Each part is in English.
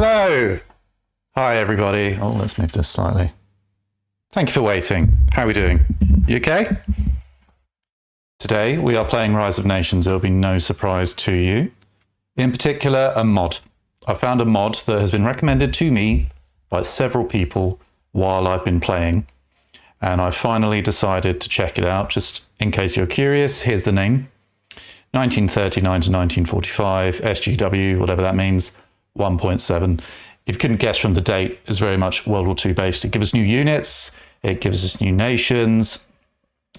Hello! Hi everybody. Oh, let's move this slightly. Thank you for waiting. How are we doing? You okay? Today we are playing Rise of Nations. It will be no surprise to you. In particular, a mod. I found a mod that has been recommended to me by several people while I've been playing. And I finally decided to check it out. Just in case you're curious, here's the name. 1939 to 1945, SGW, whatever that means, 1.7. If you couldn't guess from the date, it's very much World War II based. It gives us new units, it gives us new nations,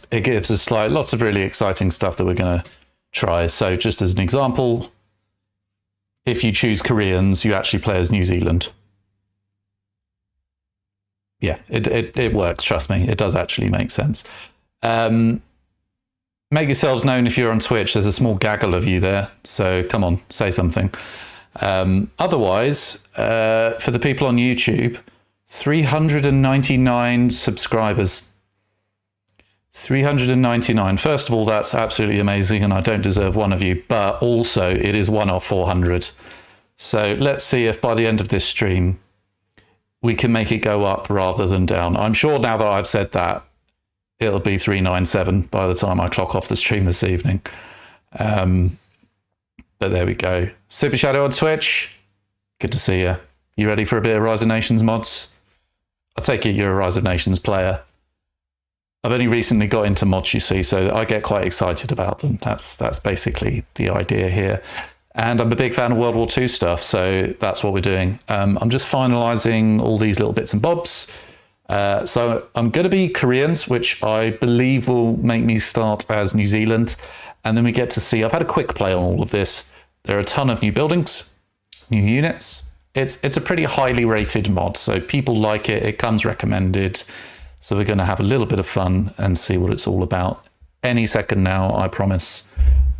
it gives us lots of really exciting stuff that we're going to try. So just as an example, if you choose Koreans, you actually play as New Zealand. Yeah, it works, trust me. It does actually make sense. Make yourselves known if you're on Twitch. There's a small gaggle of you there, so come on, say something. Otherwise, for the people on YouTube, 399 subscribers. 399. First of all, that's absolutely amazing, and I don't deserve one of you, but also it is one of 400. So let's see if by the end of this stream, we can make it go up rather than down. I'm sure now that I've said that, it'll be 397 by the time I clock off the stream this evening. But there we go. Super Shadow on Twitch. Good to see you. You ready for a bit of Rise of Nations mods? I take it you're a Rise of Nations player. I've only recently got into mods, you see, so I get quite excited about them. That's basically the idea here. And I'm a big fan of World War II stuff, so that's what we're doing. I'm just finalising all these little bits and bobs. So I'm going to be Koreans, which I believe will make me start as New Zealand. And then we get to see, I've had a quick play on all of this. There are a ton of new buildings, new units. It's a pretty highly rated mod, so people like it. It comes recommended. So we're going to have a little bit of fun and see what it's all about. Any second now, I promise,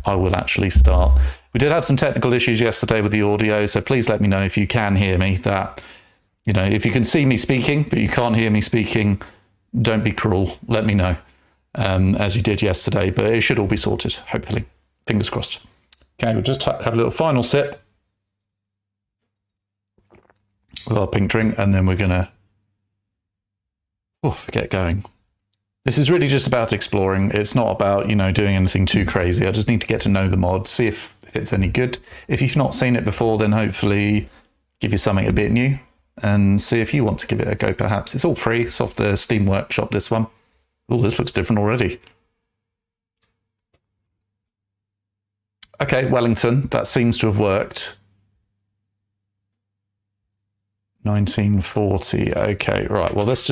I will actually start. We did have some technical issues yesterday with the audio, so please let me know if you can hear me. That, you know, if you can see me speaking, but you can't hear me speaking, don't be cruel. Let me know, as you did yesterday. But it should all be sorted, hopefully. Fingers crossed. Okay, we'll just have a little final sip with our pink drink, and then we're going to get going. This is really just about exploring. It's not about, you know, doing anything too crazy. I just need to get to know the mod, see if it's any good. If you've not seen it before, then hopefully give you something a bit new and see if you want to give it a go, perhaps. It's all free. It's off the Steam Workshop, this one. Oh, this looks different already. Okay, Wellington. That seems to have worked. 1940. Okay, right. Well, let's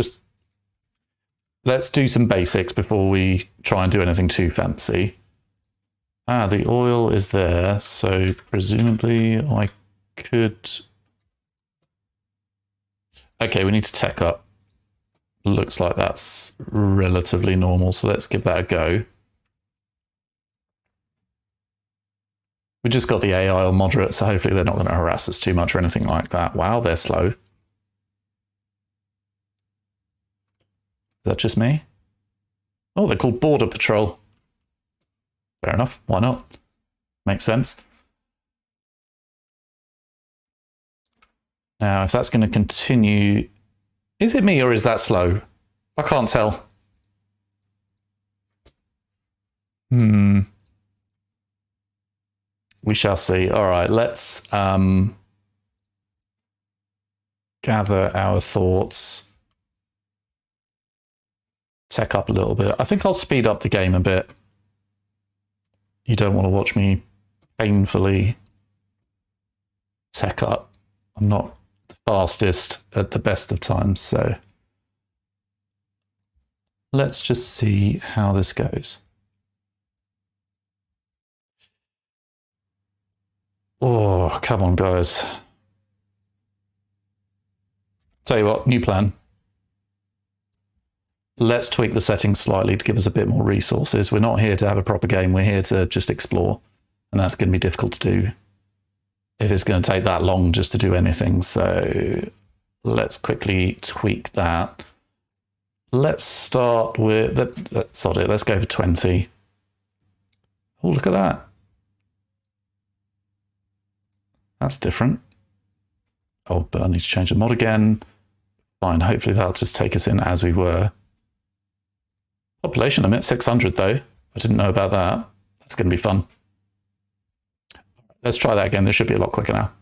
do some basics before we try and do anything too fancy. Ah, the oil is there, so presumably I could... Okay, we need to tech up. Looks like that's relatively normal, so let's give that a go. We just got the AI on moderate, so hopefully they're not going to harass us too much or anything like that. Wow, they're slow. Is that just me? Oh, they're called Border Patrol. Fair enough. Why not? Makes sense. Now, if that's going to continue... Is it me or is that slow? I can't tell. We shall see. All right, let's gather our thoughts. Tech up a little bit. I think I'll speed up the game a bit. You don't want to watch me painfully tech up. I'm not the fastest at the best of times, so let's just see how this goes. Oh, come on, guys. Tell you what, new plan. Let's tweak the settings slightly to give us a bit more resources. We're not here to have a proper game. We're here to just explore. And that's going to be difficult to do if it's going to take that long just to do anything. So let's quickly tweak that. Let's start with... Sod it. Let's go for 20. Oh, look at that. That's different. Oh, but I need to change the mod again. Fine, hopefully that'll just take us in as we were. Population limit, 600 though. I didn't know about that. That's going to be fun. Let's try that again. This should be a lot quicker now.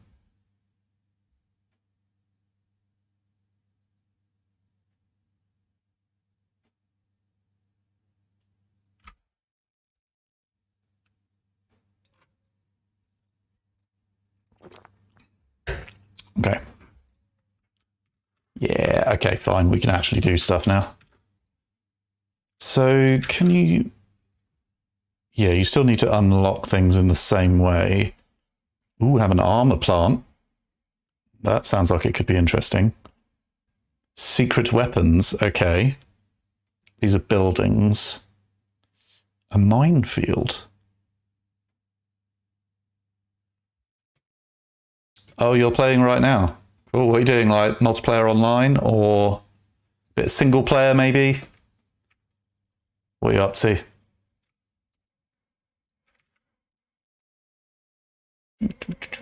Okay. Yeah, okay, fine. We can actually do stuff now. So can you... Yeah, you still need to unlock things in the same way. Ooh, have an armor plant. That sounds like it could be interesting. Secret weapons, okay. These are buildings. A minefield. Oh, you're playing right now? Cool, what are you doing? Like multiplayer online or a bit of single player maybe? What are you up to?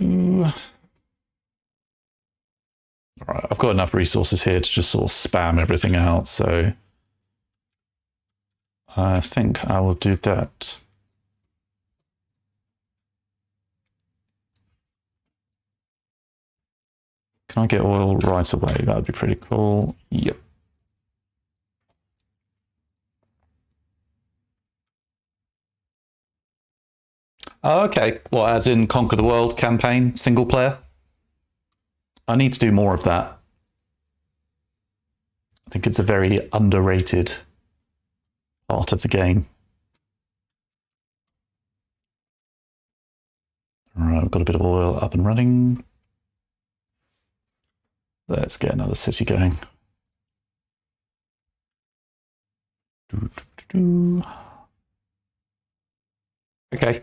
All right, I've got enough resources here to just sort of spam everything out, so I think I will do that. Can I get oil right away? That would be pretty cool. Yep. Oh, okay. Well, as in Conquer the World campaign, single player? I need to do more of that. I think it's a very underrated part of the game. All right, I've got a bit of oil up and running. Let's get another city going. Okay.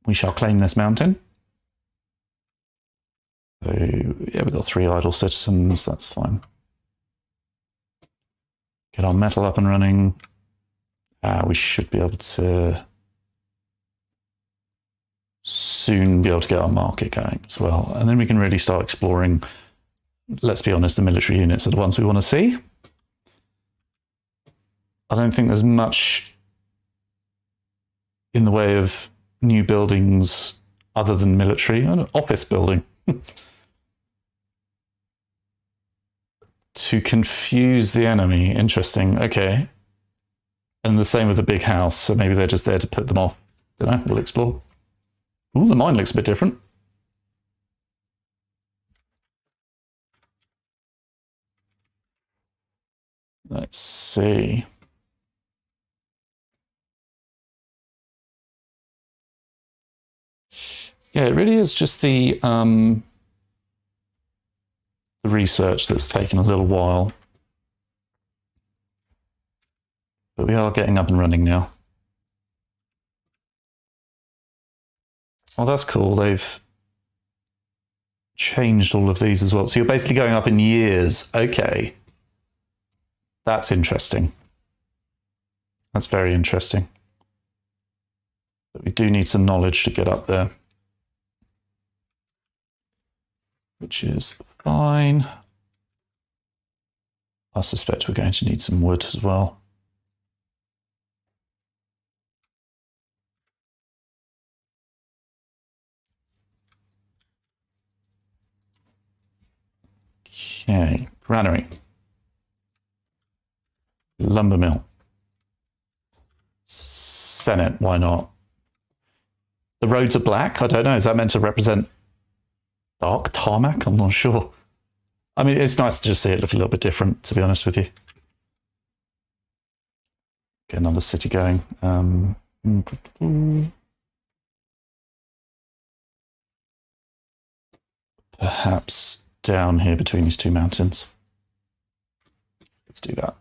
We shall claim this mountain. So, yeah, we've got 3 idle citizens. That's fine. Get our metal up and running. We should be able to soon be able to get our market going as well. And then we can really start exploring, let's be honest, the military units are the ones we want to see. I don't think there's much in the way of new buildings other than military. An office building. To confuse the enemy. Interesting. Okay. And the same with the big house. So maybe they're just there to put them off. Don't know. We'll explore. Ooh, the mine looks a bit different. Let's see. Yeah, it really is just the research that's taken a little while. But we are getting up and running now. Oh, that's cool. They've changed all of these as well. So you're basically going up in years. Okay. That's interesting. That's very interesting. But we do need some knowledge to get up there. Which is fine. I suspect we're going to need some wood as well. Okay, granary. Lumber mill. Senate, why not? The roads are black? I don't know. Is that meant to represent dark tarmac? I'm not sure. I mean, it's nice to just see it look a little bit different, to be honest with you. Get another city going. Perhaps down here between these 2 mountains. Let's do that.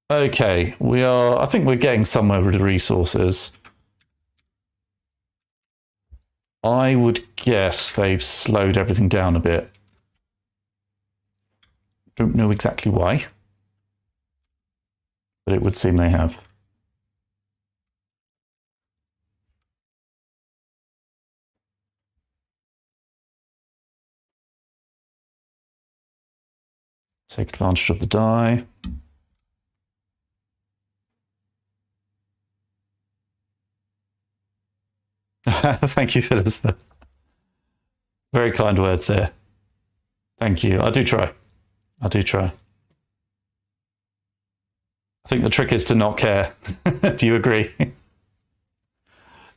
Okay, I think we're getting somewhere with the resources. I would guess they've slowed everything down a bit. Don't know exactly why, but it would seem they have. Take advantage of the die. Thank you, Phyllis. Very kind words there. Thank you. I do try. I do try. I think the trick is to not care. Do you agree?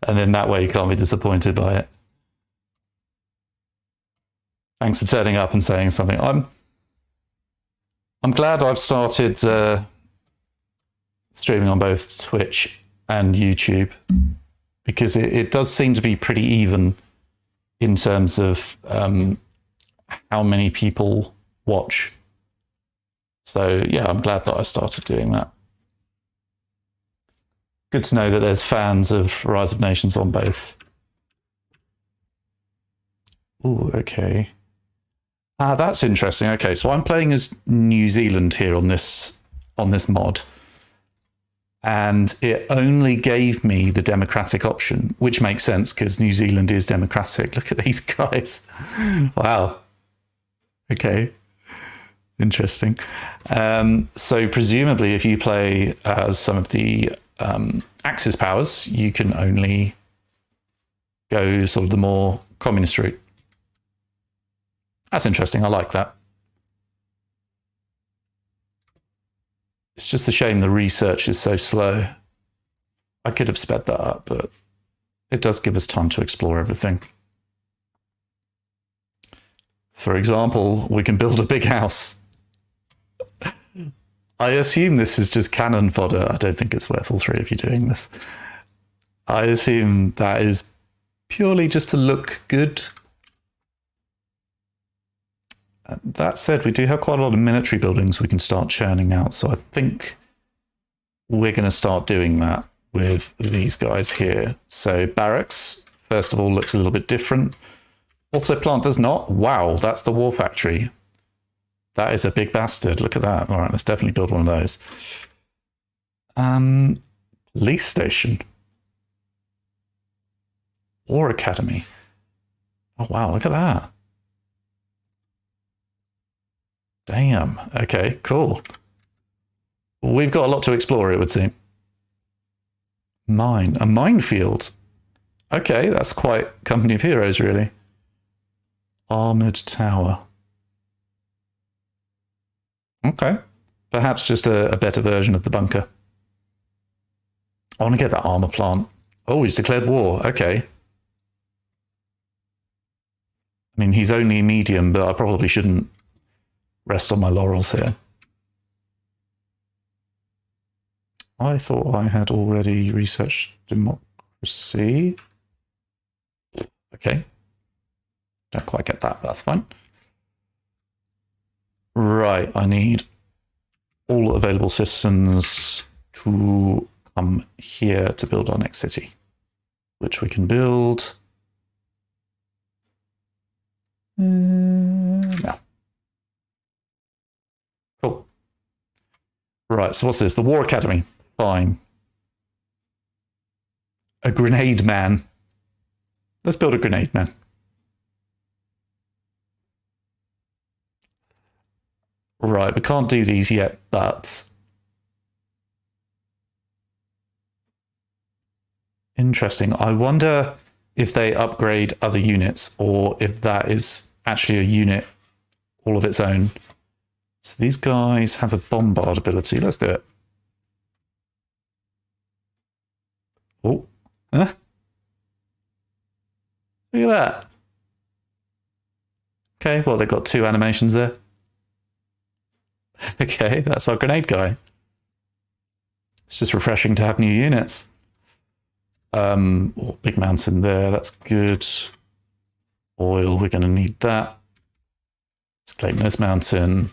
And then that way you can't be disappointed by it. Thanks for turning up and saying something. I'm glad I've started streaming on both Twitch and YouTube, because it does seem to be pretty even in terms of how many people watch. So yeah, I'm glad that I started doing that. Good to know that there's fans of Rise of Nations on both. Ooh, okay. That's interesting. Okay, so I'm playing as New Zealand here on this mod, and it only gave me the democratic option, which makes sense because New Zealand is democratic. Look at these guys. Wow. Okay. Interesting. So presumably, if you play as some of the Axis powers, you can only go sort of the more communist route. That's interesting. I like that. It's just a shame the research is so slow. I could have sped that up, but it does give us time to explore everything. For example, we can build a big house. I assume this is just cannon fodder. I don't think it's worth all three of you doing this. I assume that is purely just to look good. That said, we do have quite a lot of military buildings we can start churning out, so I think we're going to start doing that with these guys here. So barracks, first of all, looks a little bit different. Auto plant does not. Wow, that's the war factory. That is a big bastard. Look at that. All right, let's definitely build one of those. Police station. War academy. Oh, wow, look at that. Damn. Okay, cool. We've got a lot to explore, it would seem. Mine. A minefield. Okay, that's quite Company of Heroes, really. Armored tower. Okay. Perhaps just a better version of the bunker. I want to get that armor plant. Oh, he's declared war. Okay. I mean, he's only medium, but I probably shouldn't rest on my laurels here. I thought I had already researched democracy. Okay. Don't quite get that, but that's fine. Right, I need all available citizens to come here to build our next city, which we can build now. Cool. Right, so what's this? The War Academy. Fine. A grenade man. Let's build a grenade man. Right, we can't do these yet, but interesting. I wonder if they upgrade other units or if that is actually a unit all of its own. So these guys have a bombard ability. Let's do it. Oh, huh? Look at that. Okay, well, they've got two animations there. Okay, that's our grenade guy. It's just refreshing to have new units. Oh, big mountain there, that's good. Oil, we're going to need that. Let's claim this mountain.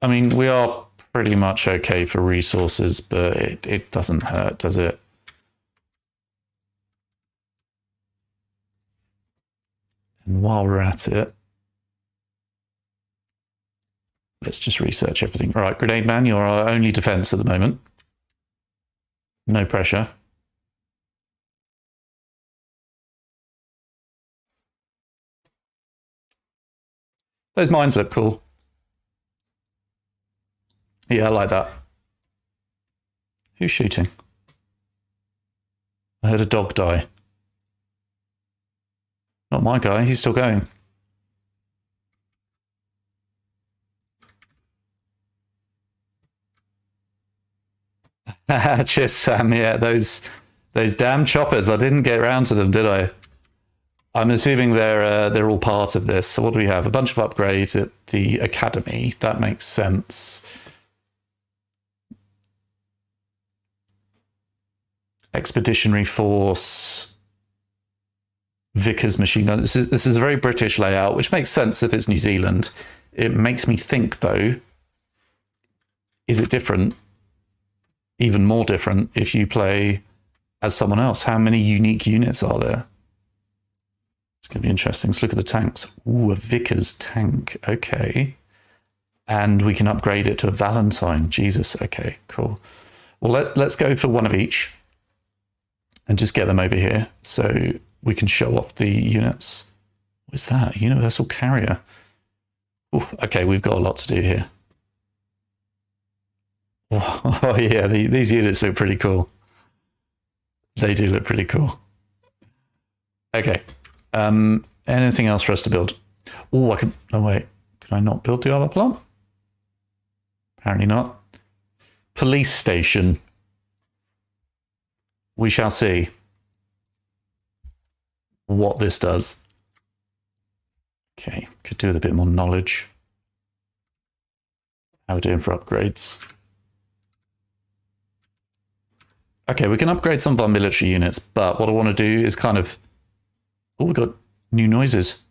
I mean, we are pretty much okay for resources, but it doesn't hurt, does it? And while we're at it, let's just research everything. All right, Grenade Man, you're our only defense at the moment. No pressure. Those mines look cool. Yeah, I like that. Who's shooting? I heard a dog die. Not my guy, he's still going. Cheers, Sam. Yeah, those damn choppers. I didn't get around to them, did I? I'm assuming they're all part of this. So what do we have? A bunch of upgrades at the academy. That makes sense. Expeditionary Force, Vickers machine gun. This is a very British layout, which makes sense if it's New Zealand. It makes me think, though, is it different? Even more different if you play as someone else. How many unique units are there? It's going to be interesting. Let's look at the tanks. Ooh, a Vickers tank. Okay. And we can upgrade it to a Valentine. Jesus. Okay, cool. Well, let's go for one of each and just get them over here so we can show off the units. What's that? Universal carrier. Ooh, okay, we've got a lot to do here. Oh yeah, these units look pretty cool. They do look pretty cool. Okay. Anything else for us to build? Oh, I can. Oh wait, can I not build the armor plant? Apparently not. Police station. We shall see what this does. Okay, could do with a bit more knowledge. How are we doing for upgrades? Okay, we can upgrade some of our military units, but what I want to do is kind of... Oh, we've got new noises.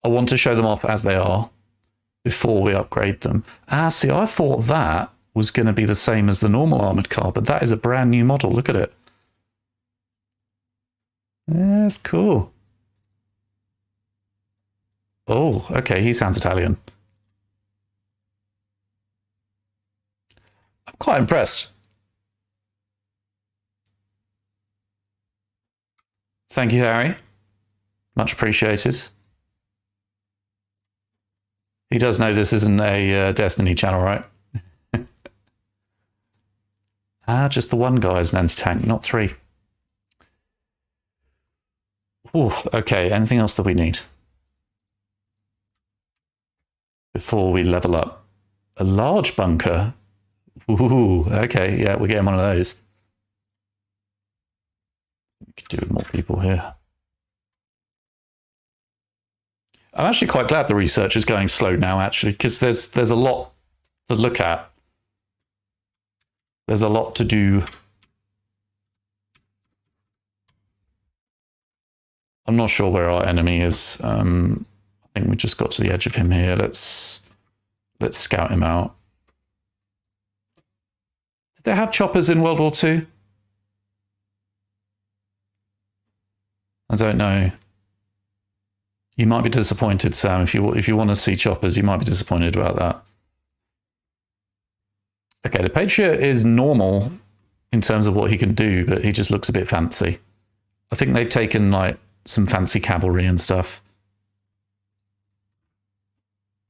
I want to show them off as they are before we upgrade them. Ah, see, I thought that was going to be the same as the normal armoured car, but that is a brand new model. Look at it. That's cool. Oh, okay, he sounds Italian. I'm quite impressed. Thank you, Harry. Much appreciated. He does know this isn't a Destiny channel, right? Just the one guy is an anti-tank, not three. Ooh, okay, anything else that we need? Before we level up. A large bunker. Ooh, okay, yeah, we're getting one of those. We could do with more people here. I'm actually quite glad the research is going slow now, actually, because there's a lot to look at. There's a lot to do. I'm not sure where our enemy is. I think we just got to the edge of him here. Let's scout him out. Did they have choppers in World War II? I don't know. You might be disappointed, Sam. If you want to see choppers, you might be disappointed about that. Okay, the Patriot is normal in terms of what he can do, but he just looks a bit fancy. I think they've taken like some fancy cavalry and stuff.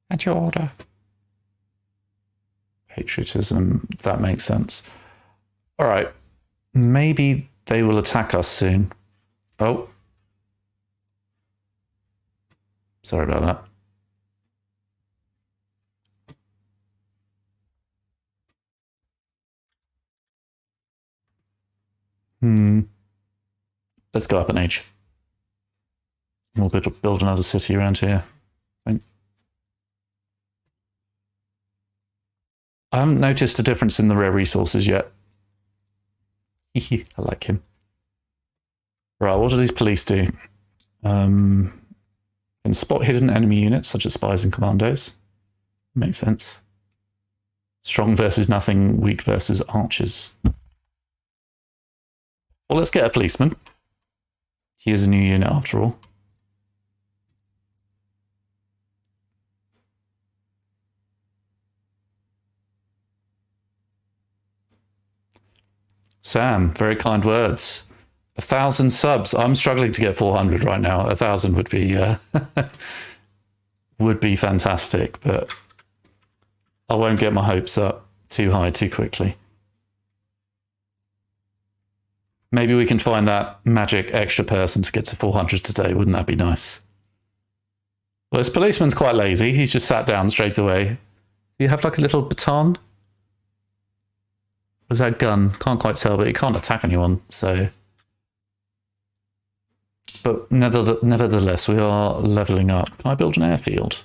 At your order. Patriotism, that makes sense. All right, maybe they will attack us soon. Oh. Sorry about that. Let's go up an age. We'll build another city around here. I haven't noticed a difference in the rare resources yet. I like him. Right, what do these police do? Can spot hidden enemy units, such as spies and commandos. Makes sense. Strong versus nothing, weak versus archers. Well, let's get a policeman. He is a new unit after all. Sam, very kind words. 1,000 subs. I'm struggling to get 400 right now. 1,000 would be would be fantastic, but I won't get my hopes up too high too quickly. Maybe we can find that magic extra person to get to 400 today. Wouldn't that be nice? Well, this policeman's quite lazy. He's just sat down straight away. Do you have like a little baton? Was that a gun? Can't quite tell, but he can't attack anyone, so... But nevertheless, we are leveling up. Can I build an airfield?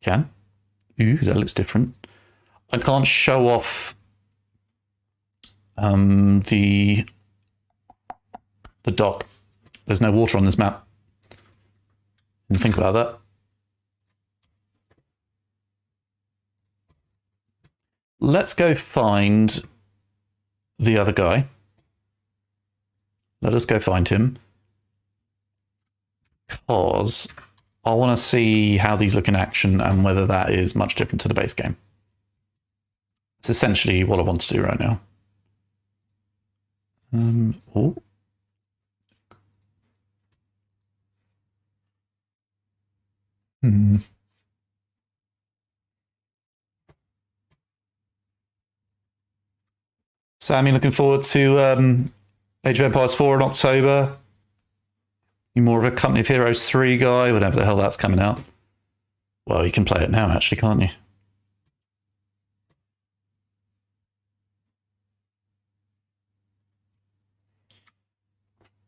Can. Ooh, that looks different. I can't show off the dock. There's no water on this map. Think about that. Let's go find the other guy. Let us go find him. Because I want to see how these look in action and whether that is much different to the base game. It's essentially what I want to do right now. Oh. Sam, you looking forward to Age of Empires 4 in October? You more of a Company of Heroes 3 guy, whatever the hell that's coming out. Well, you can play it now, actually, can't you?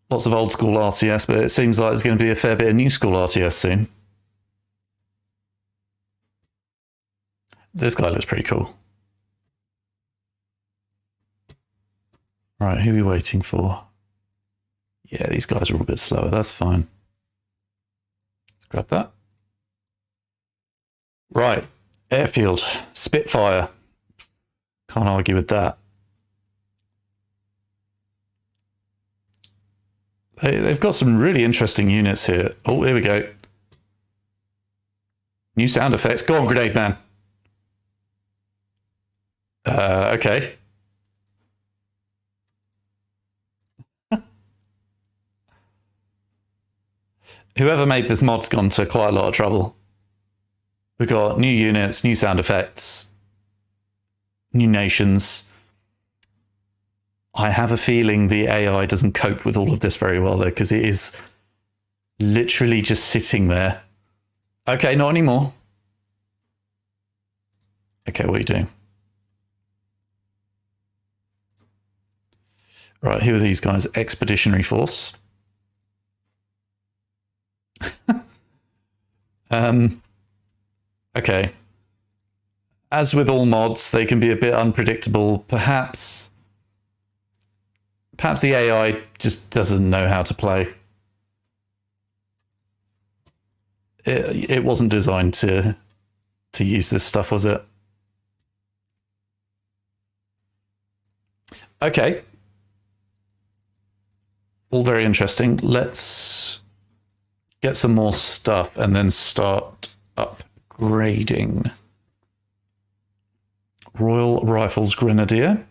Lots of old school RTS, but it seems like there's going to be a fair bit of new school RTS soon. This guy looks pretty cool. Right, who are we waiting for? Yeah, these guys are all a bit slower. That's fine. Let's grab that. Right, airfield, Spitfire. Can't argue with that. They've got some really interesting units here. Oh, here we go. New sound effects. Go on, Grenade Man. Okay. Whoever made this mod's gone to quite a lot of trouble. We've got new units, new sound effects, new nations. I have a feeling the AI doesn't cope with all of this very well, though, because it is literally just sitting there. Okay, not anymore. Okay, what are you doing? Right, who are these guys? Expeditionary Force. Okay. As with all mods, they can be a bit unpredictable. Perhaps the AI just doesn't know how to play. It wasn't designed to use this stuff, was it? Okay. All very interesting. Let's get some more stuff and then start upgrading. Royal Rifles Grenadier.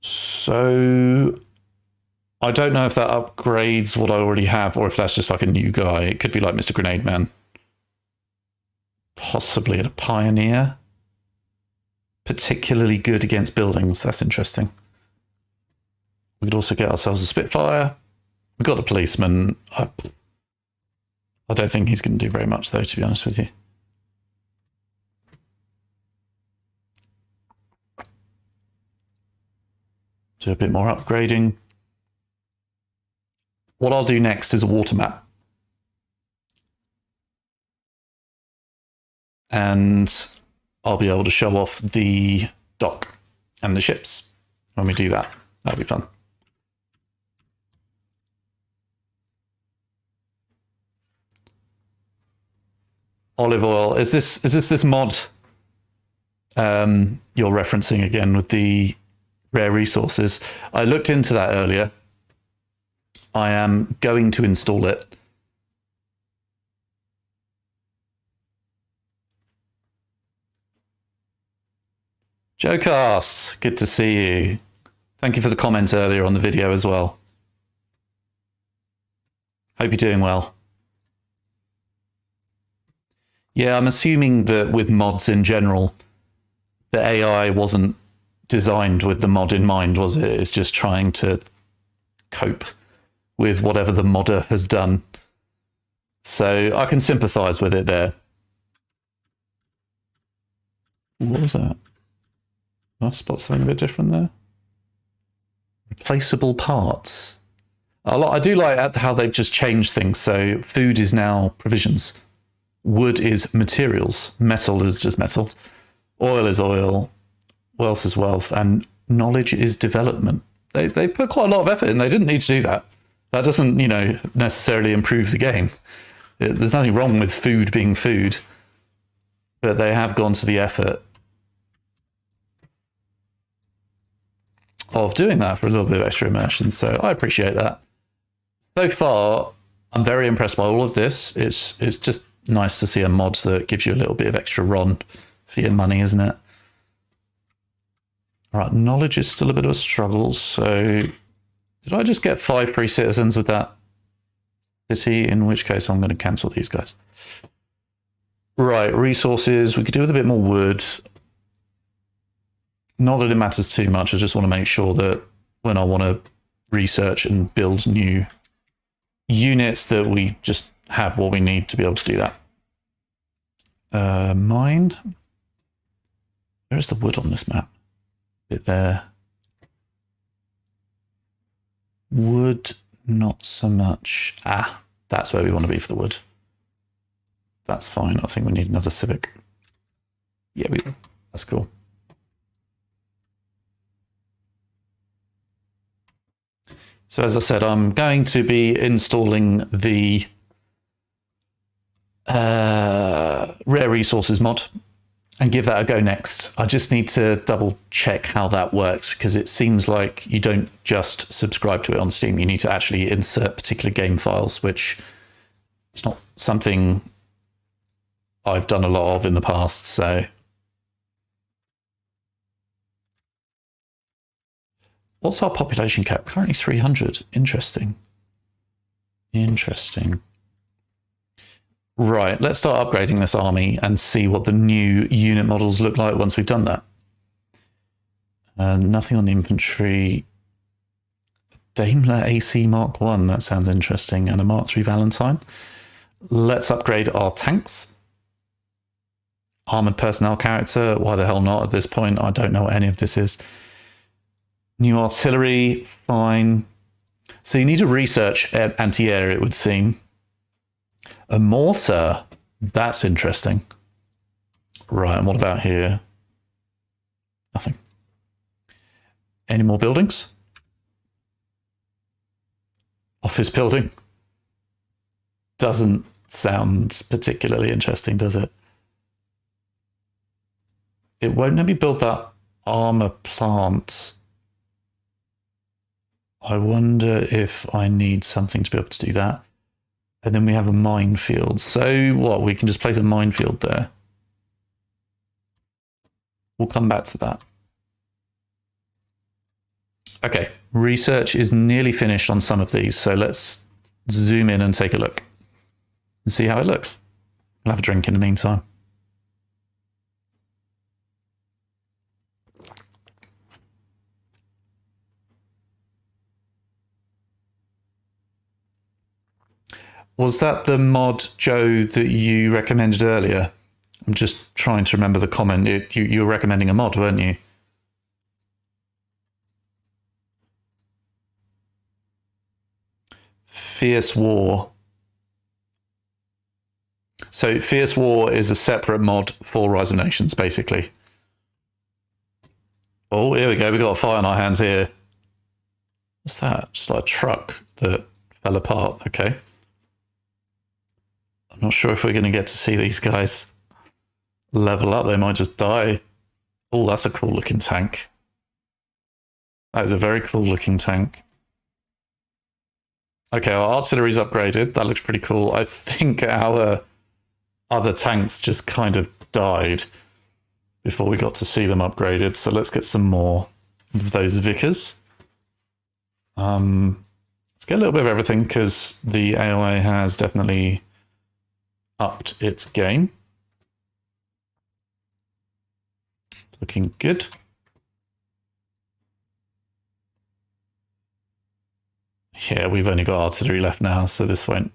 So I don't know if that upgrades what I already have or if that's just like a new guy. It could be like Mr. Grenade Man. Possibly a Pioneer. Particularly good against buildings. That's interesting. We could also get ourselves a Spitfire. We've got a policeman. I don't think he's going to do very much, though, to be honest with you. Do a bit more upgrading. What I'll do next is a water map. And I'll be able to show off the dock and the ships when we do that. That'll be fun. Olive oil. Is this mod you're referencing again with the rare resources? I looked into that earlier. I am going to install it. Jocas, good to see you. Thank you for the comment earlier on the video as well. Hope you're doing well. Yeah, I'm assuming that with mods in general, the AI wasn't designed with the mod in mind, was it? It's just trying to cope with whatever the modder has done. So I can sympathize with it there. What was that? Did I spot something a bit different there? Replaceable parts. I do like how they've just changed things. So food is now provisions. Wood is materials. Metal is just metal. Oil is oil. Wealth is wealth. And knowledge is development. They put quite a lot of effort in. They didn't need to do that. That doesn't, necessarily improve the game. There's nothing wrong with food being food. But they have gone to the effort of doing that for a little bit of extra immersion. So I appreciate that. So far, I'm very impressed by all of this. It's just nice to see a mod that gives you a little bit of extra RON for your money, isn't it? All right, knowledge is still a bit of a struggle. So did I just get 5 free citizens with that city? In which case I'm going to cancel these guys. Right, resources. We could do with a bit more wood. Not that it matters too much. I just want to make sure that when I want to research and build new units that we just have what we need to be able to do that. Mine. Where's the wood on this map? Bit there. Wood, not so much. Ah, that's where we want to be for the wood. That's fine. I think we need another civic. Yeah, that's cool. So as I said, I'm going to be installing the rare resources mod and give that a go next. I just need to double check how that works because it seems like you don't just subscribe to it on Steam. You need to actually insert particular game files, which is not something I've done a lot of in the past. So what's our population cap? Currently 300. Interesting. Right, let's start upgrading this army and see what the new unit models look like once we've done that. Nothing on the infantry. Daimler AC Mark 1, that sounds interesting. And a Mark 3 Valentine. Let's upgrade our tanks. Armored personnel character, why the hell not at this point? I don't know what any of this is. New artillery, fine. So you need to research anti-air, it would seem. A mortar, that's interesting. Right, and what about here? Nothing. Any more buildings? Office building. Doesn't sound particularly interesting, does it? It won't let me build that armor plant. I wonder if I need something to be able to do that. And then we have a minefield. So what? We can just place a minefield there. We'll come back to that. Okay, research is nearly finished on some of these. So let's zoom in and take a look and see how it looks. I'll have a drink in the meantime. Was that the mod, Joe, that you recommended earlier? I'm just trying to remember the comment. You were recommending a mod, weren't you? Fierce War. So Fierce War is a separate mod for Rise of Nations, basically. Oh, here we go. We've got a fire on our hands here. What's that? Just like a truck that fell apart. Okay. I'm not sure if we're going to get to see these guys level up. They might just die. Oh, that's a cool looking tank. That is a very cool looking tank. Okay, our artillery's upgraded. That looks pretty cool. I think our other tanks just kind of died before we got to see them upgraded. So let's get some more of those Vickers. Let's get a little bit of everything because the AOA has definitely upped its game. Looking good. Yeah, we've only got artillery left now, so this won't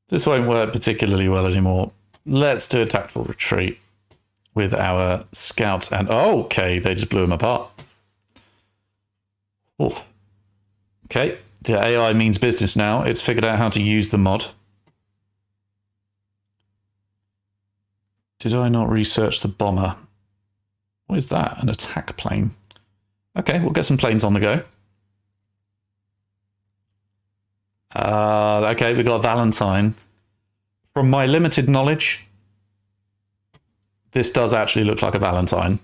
work particularly well anymore. Let's do a tactical retreat with our scouts and okay, they just blew him apart. Oof. Okay, the AI means business now. It's figured out how to use the mod. Did I not research the bomber? What is that? An attack plane. Okay, we'll get some planes on the go. Okay, we got Valentine. From my limited knowledge, this does actually look like a Valentine.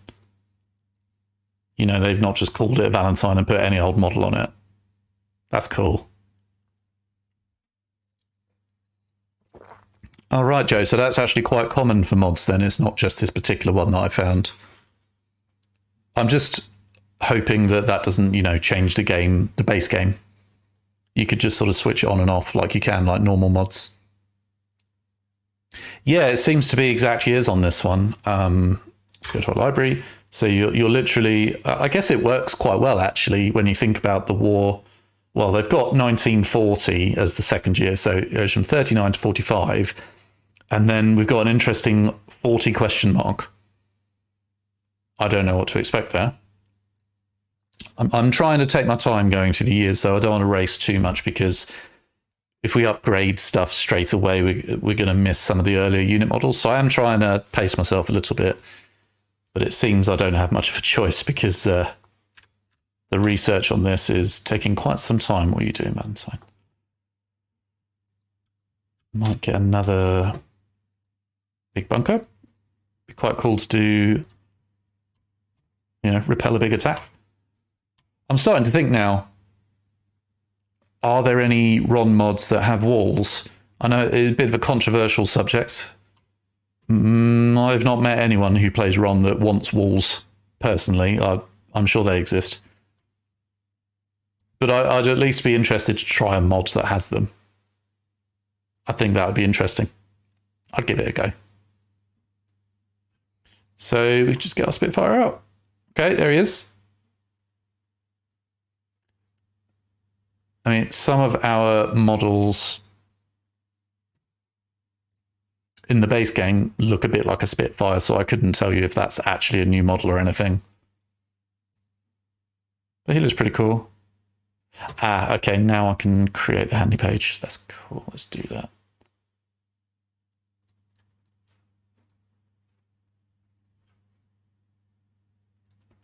You know, they've not just called it a Valentine and put any old model on it. That's cool. All right, Joe. So that's actually quite common for mods then. It's not just this particular one that I found. I'm just hoping that that doesn't, you know, change the game, the base game. You could just sort of switch it on and off like you can, like normal mods. Yeah, it seems to be exactly as on this one. Let's go to our library. So you're literally, I guess it works quite well actually when you think about the war. Well, they've got 1940 as the second year, so it goes from 39 to 45. And then we've got an interesting 40 question mark. I don't know what to expect there. I'm trying to take my time going through the years, so I don't want to race too much because if we upgrade stuff straight away, we're going to miss some of the earlier unit models. So I am trying to pace myself a little bit, but it seems I don't have much of a choice because the research on this is taking quite some time. What are you doing, Valentine? Might get another big bunker. Be quite cool to do, you know, repel a big attack. I'm starting to think now, are there any RON mods that have walls? I know it's a bit of a controversial subject. I've not met anyone who plays RON that wants walls, personally. I'm sure they exist. But I'd at least be interested to try a mod that has them. I think that would be interesting. I'd give it a go. So we just get our Spitfire out. Okay, there he is. I mean, some of our models in the base game look a bit like a Spitfire, so I couldn't tell you if that's actually a new model or anything. But he looks pretty cool. Ah, okay, now I can create the handy page. That's cool, let's do that.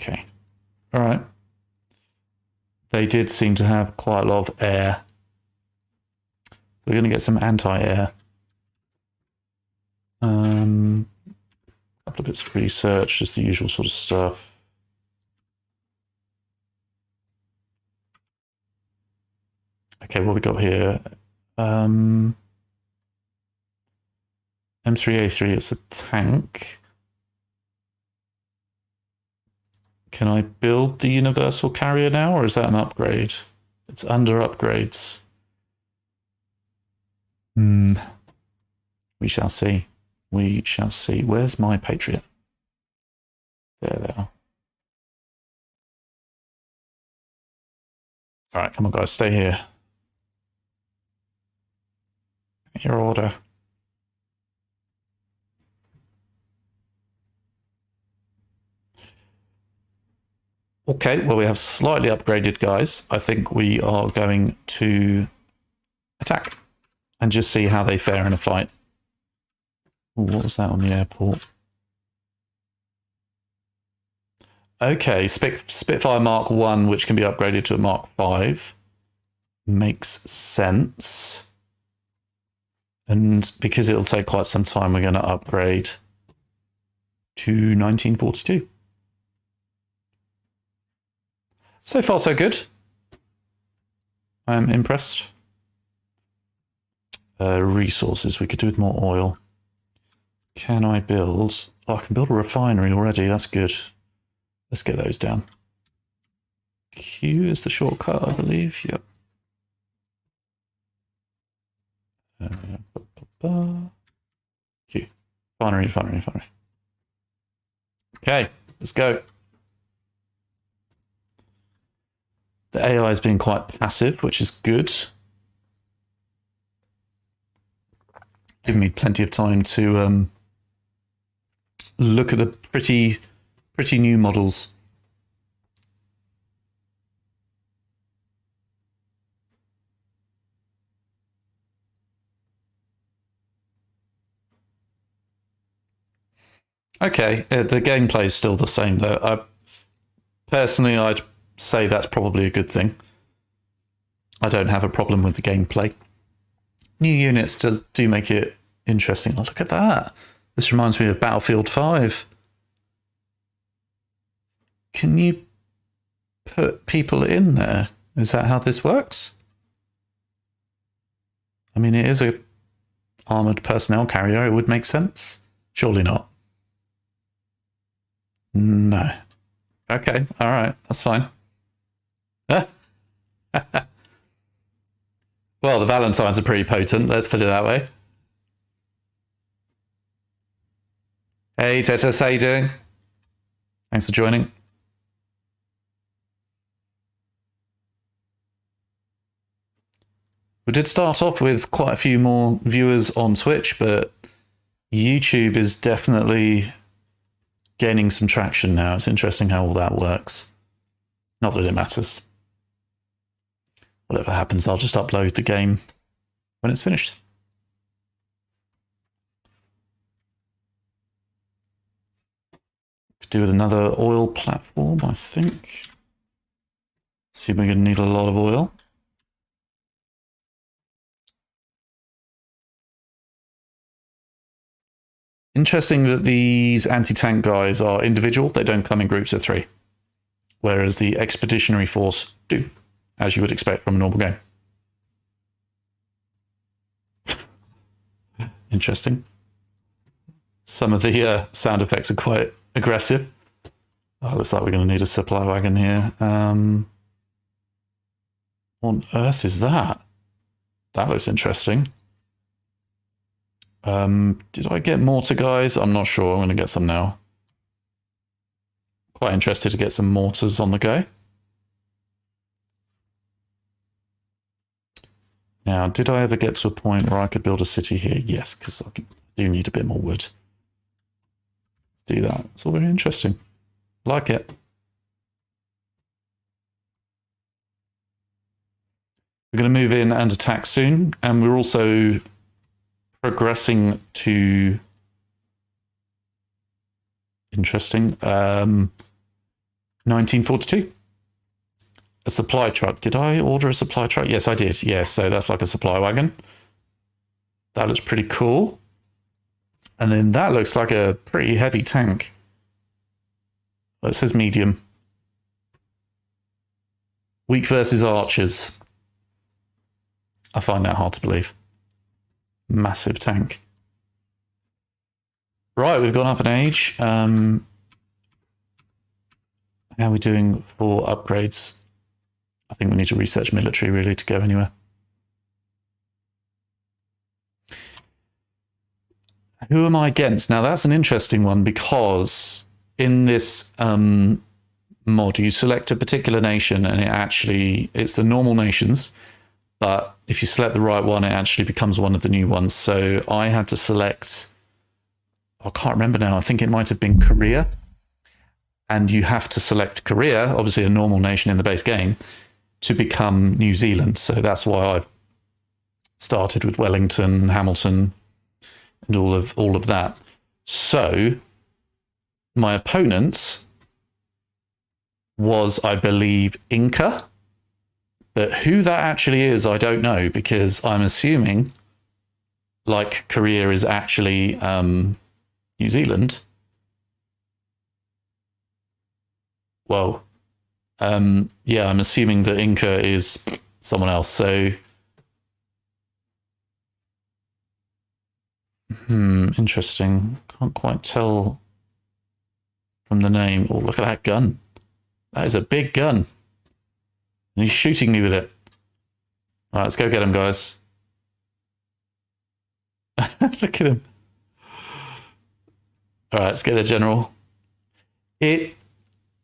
Okay, all right. They did seem to have quite a lot of air. We're going to get some anti-air. A couple of bits of research, just the usual sort of stuff. Okay, what we got here? M3A3, it's a tank. Can I build the universal carrier now, or is that an upgrade? It's under upgrades. We shall see. We shall see. Where's my Patriot? There they are. All right, come on, guys, stay here. Your order. Okay, well, we have slightly upgraded guys. I think we are going to attack and just see how they fare in a fight. Ooh, what was that on the airport? Okay, Spitfire Mark 1, which can be upgraded to a Mark 5. Makes sense. And because it'll take quite some time, we're going to upgrade to 1942. So far, so good. I'm impressed. Resources, we could do with more oil. Can I build? Oh, I can build a refinery already. That's good. Let's get those down. Q is the shortcut, I believe. Yep. Q. Refinery. Okay, let's go. The AI has been quite passive, which is good. Giving me plenty of time to look at the pretty new models. Okay, the gameplay is still the same though. Personally, I'd say that's probably a good thing. I don't have a problem with the gameplay. New units do make it interesting. Oh, look at that. This reminds me of Battlefield 5. Can you put people in there? Is that how this works? I mean, it is a armored personnel carrier. It would make sense. Surely not. No. Okay, all right, that's fine. Well, the Valentines are pretty potent, let's put it that way. Hey, Tetas, how you doing? Thanks for joining. We did start off with quite a few more viewers on Twitch, but YouTube is definitely gaining some traction now. It's interesting how all that works. Not that it matters. Whatever happens, I'll just upload the game when it's finished. Could do with another oil platform, I think. See, we're going to need a lot of oil. Interesting that these anti-tank guys are individual. They don't come in groups of 3. Whereas the expeditionary force do, as you would expect from a normal game. Interesting. Some of the sound effects are quite aggressive. Oh, looks like we're going to need a supply wagon here. What on earth is that? That looks interesting. Did I get mortar guys? I'm not sure. I'm going to get some now. Quite interested to get some mortars on the go. Now, did I ever get to a point where I could build a city here? Yes, because I do need a bit more wood. Let's do that. It's all very interesting. Like it. We're going to move in and attack soon, and we're also progressing to interesting 1942. A supply truck. Did I order a supply truck? Yes, I did. Yes, so that's like a supply wagon. That looks pretty cool. And then that looks like a pretty heavy tank. Well, it says medium. Weak versus archers. I find that hard to believe. Massive tank. Right, we've gone up in age. How are we doing for upgrades? I think we need to research military really to go anywhere. Who am I against? Now that's an interesting one because in this mod you select a particular nation and it's the normal nations, but if you select the right one it actually becomes one of the new ones. So I had to select, I can't remember now, I think it might have been Korea. And you have to select Korea, obviously a normal nation in the base game, to become New Zealand. So that's why I've started with Wellington, Hamilton, and all of that. So my opponent was, I believe, Inca. But who that actually is, I don't know, because I'm assuming, like Korea is actually New Zealand. Well, yeah, I'm assuming that Inca is someone else. So, interesting. Can't quite tell from the name. Oh, look at that gun. That is a big gun. And he's shooting me with it. All right, let's go get him, guys. Look at him. All right, let's get the general. It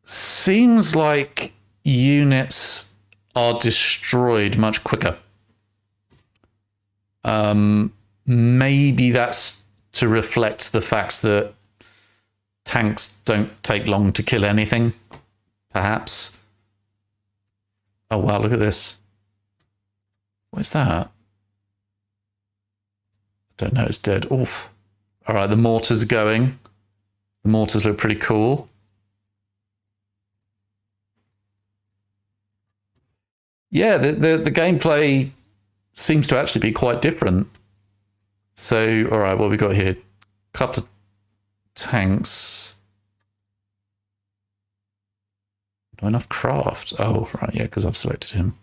seems like units are destroyed much quicker. Maybe that's to reflect the fact that tanks don't take long to kill anything, perhaps. Oh, wow, look at this. What is that? I don't know, it's dead. Oof. All right, the mortars are going. The mortars look pretty cool. Yeah, the gameplay seems to actually be quite different. So, all right, what we got here? Couple of tanks. Not enough craft. Oh, right, yeah, because I've selected him.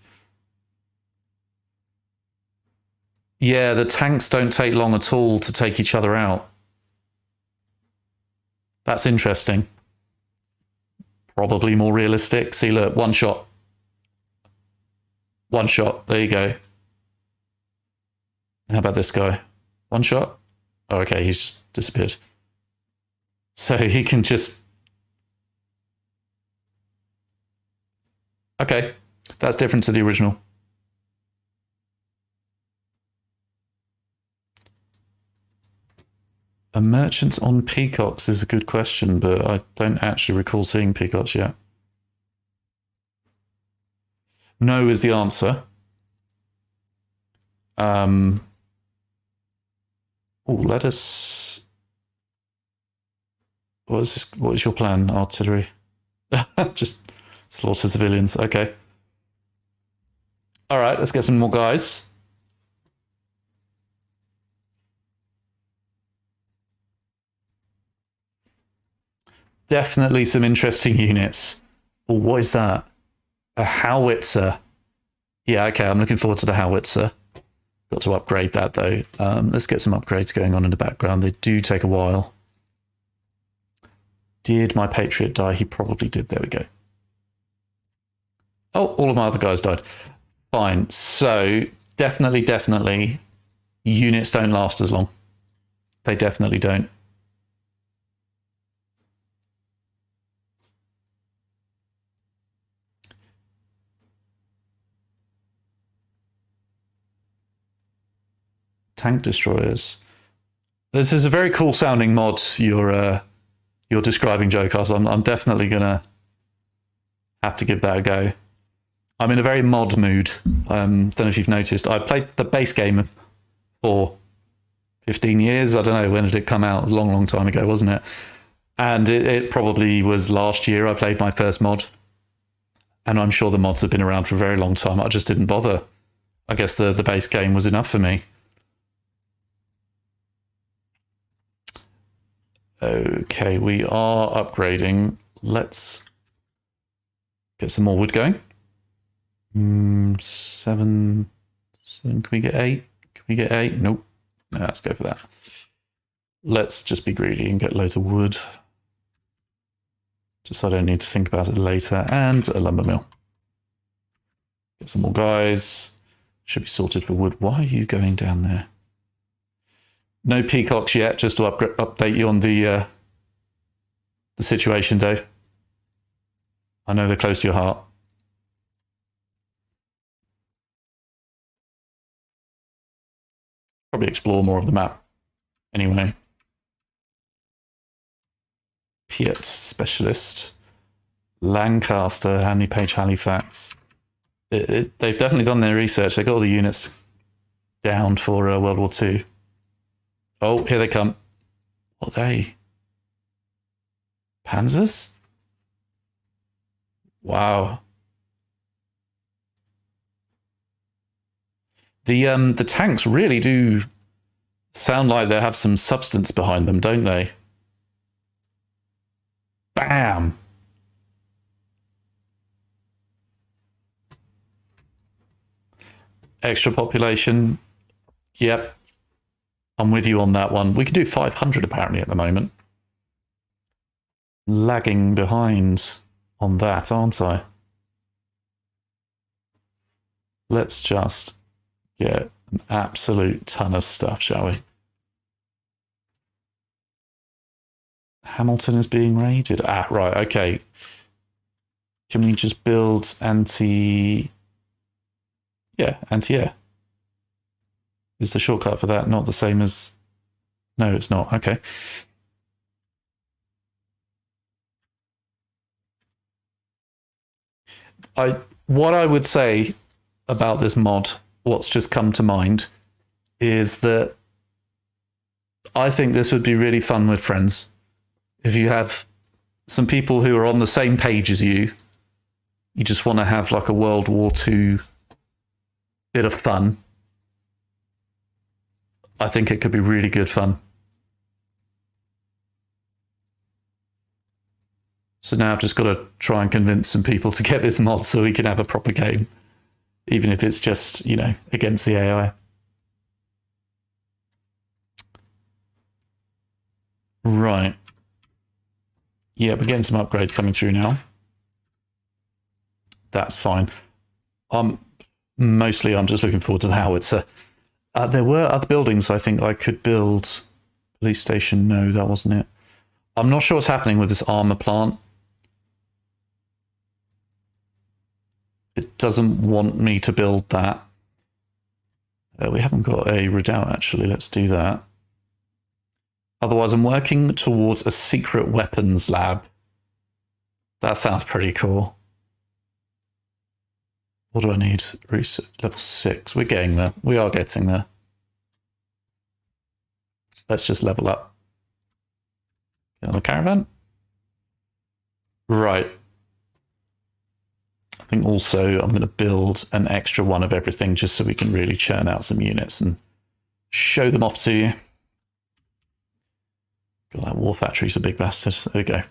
Yeah, the tanks don't take long at all to take each other out. That's interesting. Probably more realistic. See, look, one shot. One shot. There you go. How about this guy? One shot? Oh, okay, he's just disappeared. So he can just... Okay, that's different to the original. A merchant on peacocks is a good question, but I don't actually recall seeing peacocks yet. No is the answer. Oh, let us... What is your plan, artillery? Just slaughter civilians. Okay. All right, let's get some more guys. Definitely some interesting units. Oh, what is that? A howitzer. Yeah, okay, I'm looking forward to the howitzer. Got to upgrade that, though. Let's get some upgrades going on in the background. They do take a while. Did my Patriot die? He probably did. There we go. Oh, all of my other guys died. Fine. So, definitely, units don't last as long. They definitely don't. Tank destroyers. This is a very cool sounding mod you're describing, Joecast. I'm definitely gonna have to give that a go. I'm in a very mod mood. Don't know if you've noticed. I played the base game for 15 years. I don't know, when did it come out? A long time ago, wasn't it? And it probably was last year I played my first mod. And I'm sure the mods have been around for a very long time. I just didn't bother. I guess the base game was enough for me. Okay, we are upgrading. Let's get some more wood going. 7. Can we get 8? Can we get 8? Nope. No, let's go for that. Let's just be greedy and get loads of wood. Just so I don't need to think about it later. And a lumber mill. Get some more guys. Should be sorted for wood. Why are you going down there? No peacocks yet, just to update you on the situation, Dave. I know they're close to your heart. Probably explore more of the map. Anyway. Piet Specialist. Lancaster, Hanley Page, Halifax. They've definitely done their research. They got all the units down for World War II. Oh, here they come. What are they? Panzers? Wow. The tanks really do sound like they have some substance behind them, don't they? Bam! Extra population. Yep. I'm with you on that one. We can do 500 apparently at the moment. Lagging behind on that, aren't I? Let's just get an absolute ton of stuff, shall we? Hamilton is being raided. Ah, right, okay. Can we just build anti... Yeah, anti-air. Is the shortcut for that not the same as... No, it's not. Okay. What I would say about this mod, what's just come to mind, is that I think this would be really fun with friends. If you have some people who are on the same page as you just want to have like a World War II bit of fun, I think it could be really good fun. So now I've just got to try and convince some people to get this mod so we can have a proper game, even if it's just, you know, against the AI. Right. Yeah, we're getting some upgrades coming through now. That's fine. Mostly I'm just looking forward to the howitzer. There were other buildings I think I could build. Police station, no, that wasn't it. I'm not sure what's happening with this armor plant. It doesn't want me to build that. We haven't got a redoubt, actually. Let's do that. Otherwise, I'm working towards a secret weapons lab. That sounds pretty cool. What do I need? Research level 6. We're getting there. We are getting there. Let's just level up. Get on the caravan. Right. I think also I'm going to build an extra one of everything just so we can really churn out some units and show them off to you. God, that war factory's a big bastard. There we go.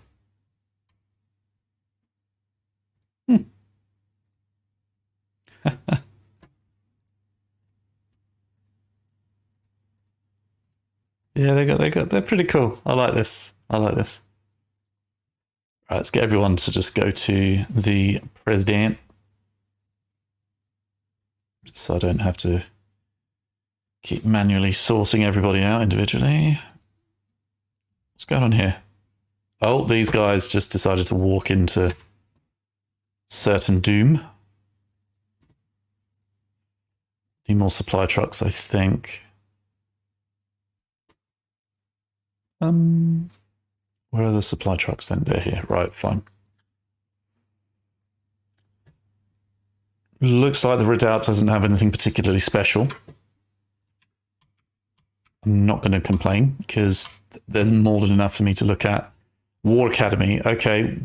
Yeah, they're pretty cool. I like this. I like this. Right, let's get everyone to just go to the president. So I don't have to keep manually sourcing everybody out individually. What's going on here? Oh, these guys just decided to walk into certain doom. Need more supply trucks, I think. Where are the supply trucks then? They're here. Right, fine. Looks like the redoubt doesn't have anything particularly special. I'm not going to complain because there's more than enough for me to look at. War Academy. Okay,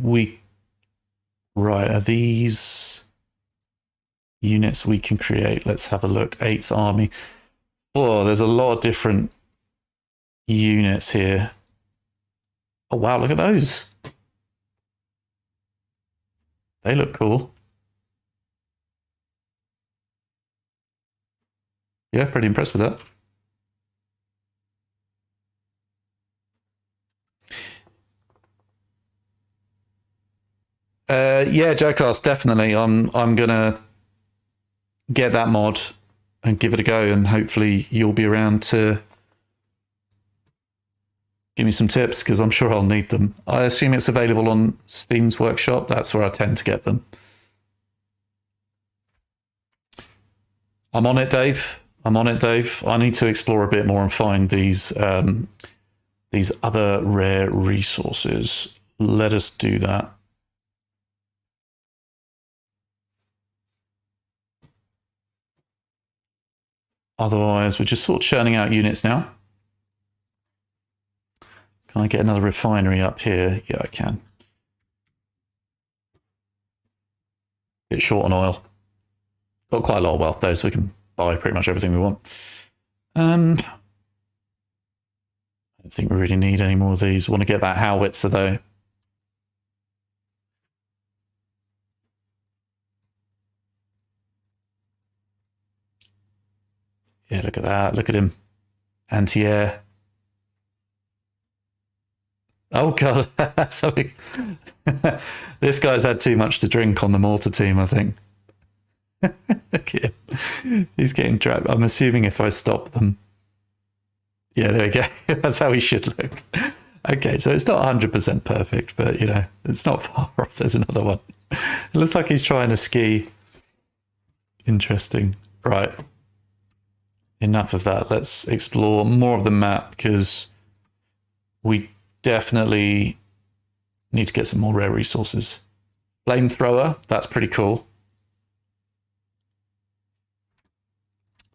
right, are these units we can create? Let's have a look. 8th Army. Oh, there's a lot of different units here. Oh, wow, look at those. They look cool. Yeah, pretty impressed with that. Yeah, Jocast, definitely. I'm gonna get that mod and give it a go, and hopefully you'll be around to give me some tips because I'm sure I'll need them. I assume it's available on Steam's Workshop. That's where I tend to get them. I'm on it, Dave. I'm on it, Dave. I need to explore a bit more and find these other rare resources. Let us do that. Otherwise, we're just sort of churning out units now. Can I get another refinery up here? Yeah, I can. Bit short on oil. Got quite a lot of wealth though, so we can buy pretty much everything we want. I don't think we really need any more of these. Want to get that howitzer though. Yeah, look at that. Look at him. Anti-air. Oh, God. This guy's had too much to drink on the mortar team, I think. Look at him. He's getting trapped. I'm assuming if I stop them. Yeah, there we go. That's how he should look. Okay, so it's not 100% perfect, but you know, it's not far off. There's another one. It looks like he's trying to ski. Interesting. Right. Enough of that. Let's explore more of the map because we definitely need to get some more rare resources. Flamethrower, that's pretty cool.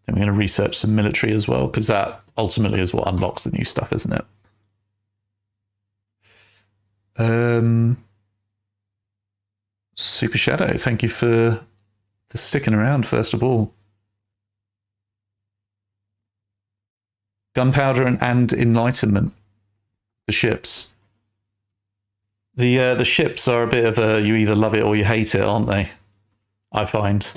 Then we're going to research some military as well because that ultimately is what unlocks the new stuff, isn't it? Super Shadow, thank you for sticking around, first of all. Gunpowder and Enlightenment, the ships. The ships are a bit of a you either love it or you hate it, aren't they? I find.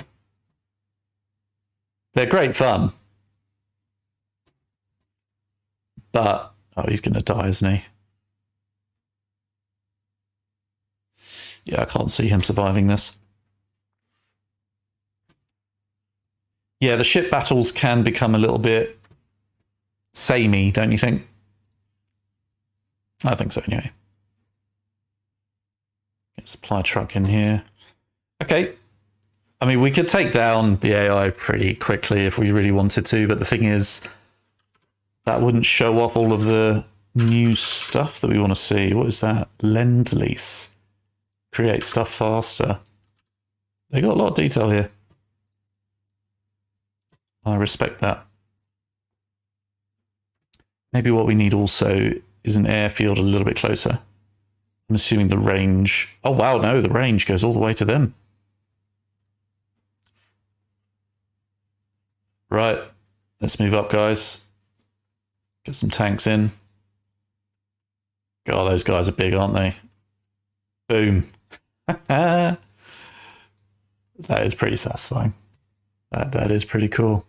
They're great fun. But, oh, he's going to die, isn't he? Yeah, I can't see him surviving this. Yeah, the ship battles can become a little bit samey, don't you think? I think so, anyway. Get supply truck in here. Okay. I mean, we could take down the AI pretty quickly if we really wanted to, but the thing is, that wouldn't show off all of the new stuff that we want to see. What is that? Lend-Lease. Create stuff faster. They got a lot of detail here. I respect that. Maybe what we need also is an airfield a little bit closer. I'm assuming the range... Oh, wow, no, the range goes all the way to them. Right, let's move up, guys. Get some tanks in. God, those guys are big, aren't they? Boom. That is pretty satisfying. That is pretty cool.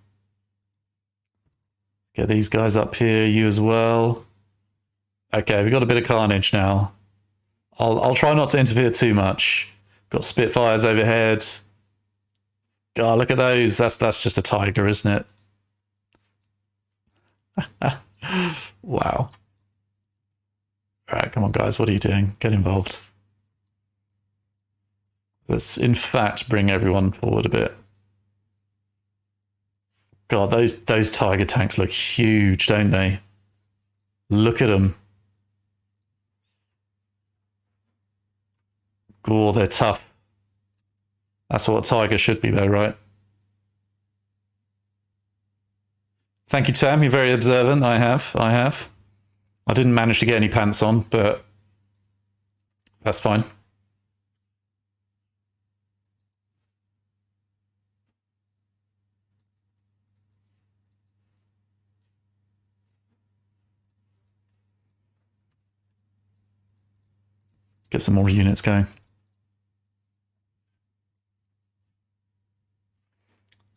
Get these guys up here, you as well. Okay, we've got a bit of carnage now. I'll try not to interfere too much. Got Spitfires overhead. God, look at those. That's just a tiger, isn't it? Wow. All right, come on, guys. What are you doing? Get involved. Let's, in fact, bring everyone forward a bit. God, those tiger tanks look huge, don't they? Look at them. Oh, they're tough. That's what a tiger should be, though, right? Thank you, Tam. You're very observant. I have. I didn't manage to get any pants on, but that's fine. Get some more units going.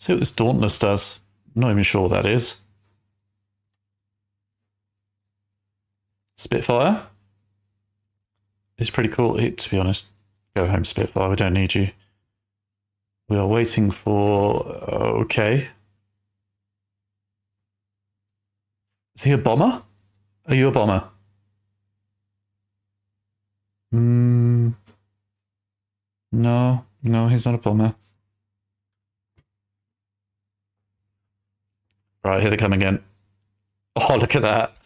See what this Dauntless does. I'm not even sure what that is. Spitfire. It's pretty cool. To be honest, go home, Spitfire. We don't need you. We are waiting for... Okay. Is he a bomber? Are you a bomber? No, he's not a bomber. Right, here they come again. Oh, look at that.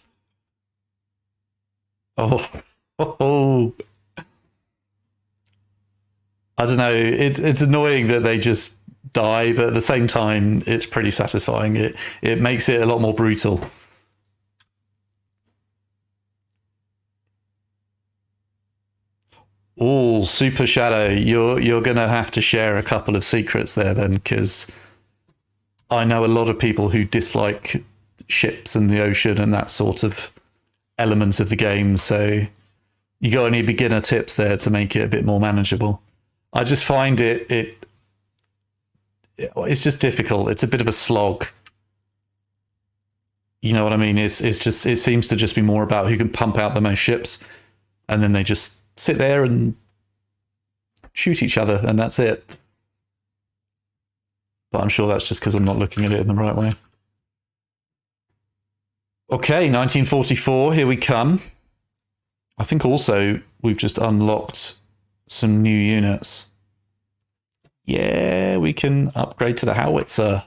Oh. I don't know. It's annoying that they just die, but at the same time, it's pretty satisfying. It makes it a lot more brutal. Oh, Super Shadow, you're gonna have to share a couple of secrets there then, because I know a lot of people who dislike ships and the ocean and that sort of elements of the game. So you got any beginner tips there to make it a bit more manageable? I just find it's just difficult. It's a bit of a slog. You know what I mean? It seems to just be more about who can pump out the most ships, and then they just sit there and shoot each other, and that's it. But I'm sure that's just because I'm not looking at it in the right way. Okay, 1944, here we come. I think also we've just unlocked some new units. Yeah, we can upgrade to the howitzer.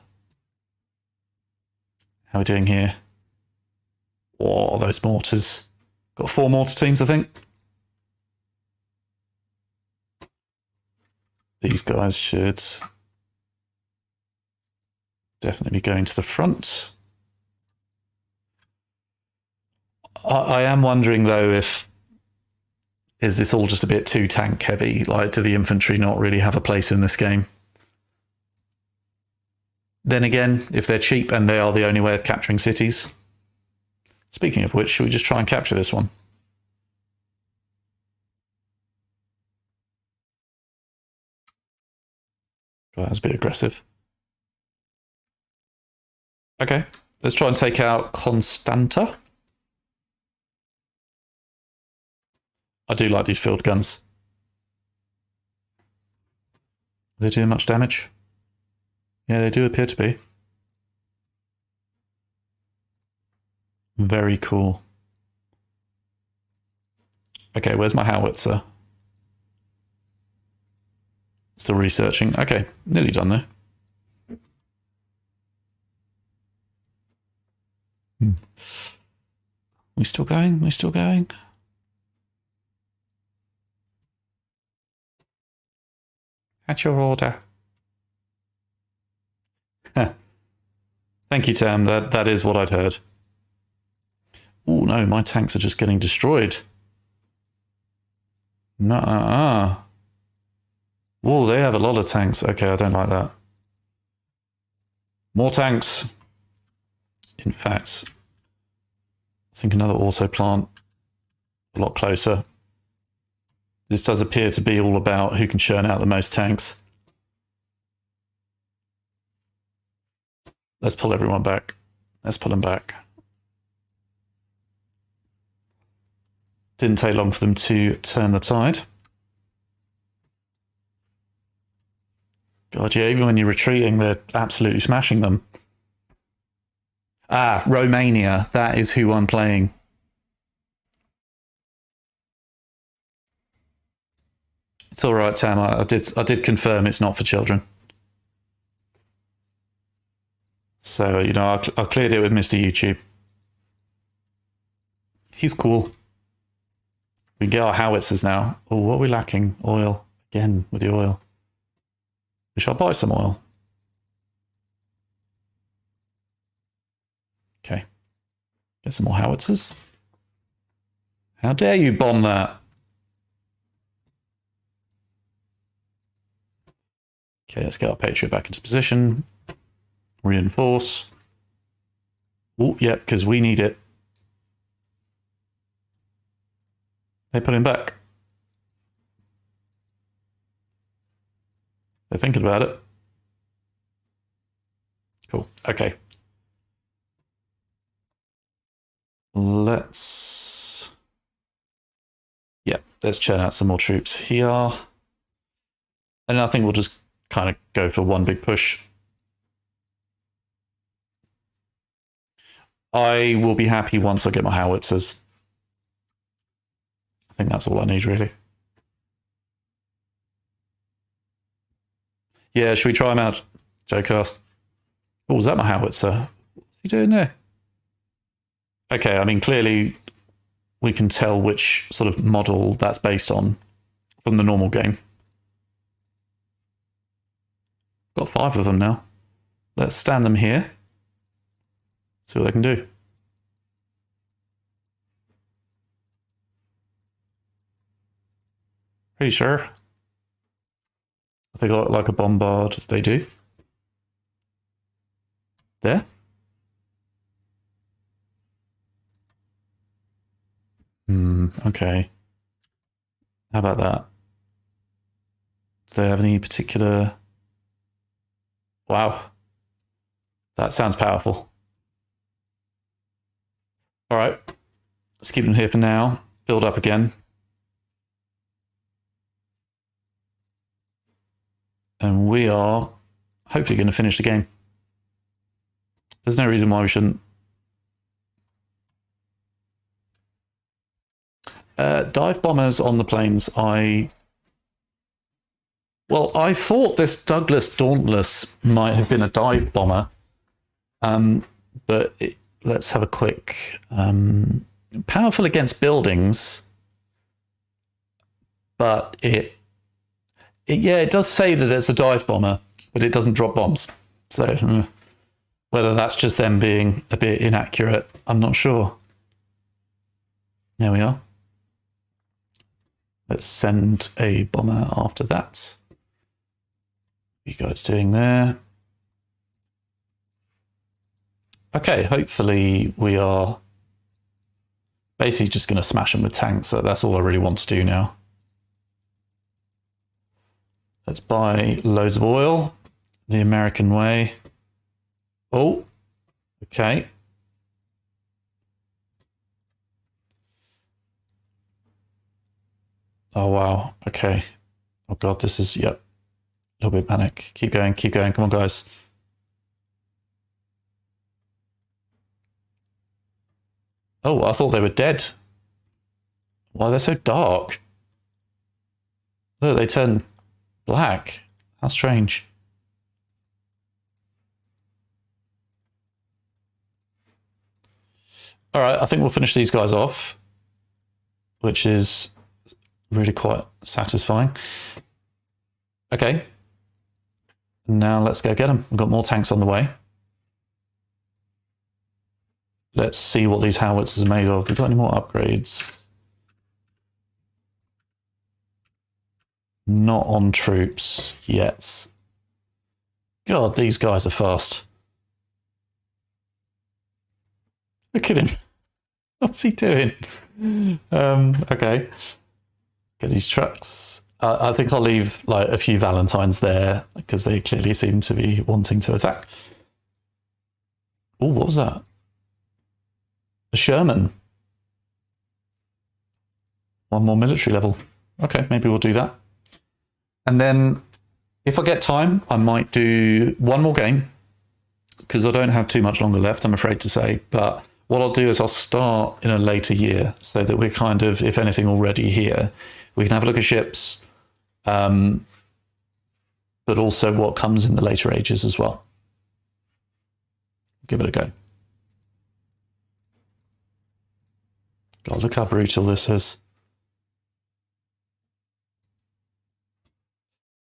How are we doing here? Oh, those mortars. Got 4 mortar teams, I think. These guys should definitely be going to the front. I am wondering, though, if is this all just a bit too tank heavy? Like, do the infantry not really have a place in this game? Then again, if they're cheap and they are the only way of capturing cities. Speaking of which, should we just try and capture this one? God, that's a bit aggressive. Okay, let's try and take out Constanta. I do like these field guns. Are they doing much damage? Yeah, they do appear to be. Very cool. Okay, where's my howitzer? Still researching. Okay, nearly done there. We still going? We still going? At your order. Thank you, Tam. That is what I'd heard. Oh no, my tanks are just getting destroyed. Nuh-uh. Whoa, they have a lot of tanks. Okay, I don't like that. More tanks. In fact, I think another auto plant a lot closer. This does appear to be all about who can churn out the most tanks. Let's pull everyone back. Let's pull them back. Didn't take long for them to turn the tide. God, yeah, even when you're retreating, they're absolutely smashing them. Ah, Romania. That is who I'm playing. It's all right, Tam. I did confirm it's not for children. So, you know, I cleared it with Mr. YouTube. He's cool. We get our howitzers now. Oh, what are we lacking? Oil. Again, with the oil. We shall buy some oil. Okay. Get some more howitzers. How dare you bomb that? Okay, let's get our Patriot back into position. Reinforce. Oh, yeah, because we need it. They put him back. They're thinking about it. Cool. Okay. Let's churn out some more troops here. And I think we'll just kind of go for one big push. I will be happy once I get my howitzers. I think that's all I need, really. Yeah, should we try him out, Joecast? Oh, was that my howitzer? What's he doing there? Okay, I mean, clearly we can tell which sort of model that's based on from the normal game. Got 5 of them now. Let's stand them here. See what they can do. Pretty sure. They got like a bombard. They do. There. Okay. How about that? Do they have any particular... Wow. That sounds powerful. All right. Let's keep them here for now. Build up again. And we are hopefully going to finish the game. There's no reason why we shouldn't. Dive bombers on the planes. I thought this Douglas Dauntless might have been a dive bomber, but let's have a quick powerful against buildings, but it does say that it's a dive bomber, but it doesn't drop bombs. So whether that's just them being a bit inaccurate, I'm not sure. There we are. Let's send a bomber after that. What are you guys doing there? Okay, hopefully we are basically just going to smash them with tanks. So that's all I really want to do now. Let's buy loads of oil the American way. Oh, okay. Oh, wow. Okay. Oh, God, this is, yep, a little bit manic. Keep going, keep going. Come on, guys. Oh, I thought they were dead. Why, they're so dark. Look, they turn black. How strange. All right, I think we'll finish these guys off, which is really quite satisfying. Okay. Now let's go get them. We've got more tanks on the way. Let's see what these howitzers are made of. We've got any more upgrades? Not on troops yet. God, these guys are fast. Look at him. What's he doing? Okay. Get these trucks. I think I'll leave like a few Valentines there because they clearly seem to be wanting to attack. Oh, what was that? A Sherman. One more military level. Okay, maybe we'll do that. And then if I get time, I might do one more game because I don't have too much longer left, I'm afraid to say. But what I'll do is I'll start in a later year so that we're kind of, if anything, already here. We can have a look at ships, but also what comes in the later ages as well. Give it a go. God, look how brutal this is.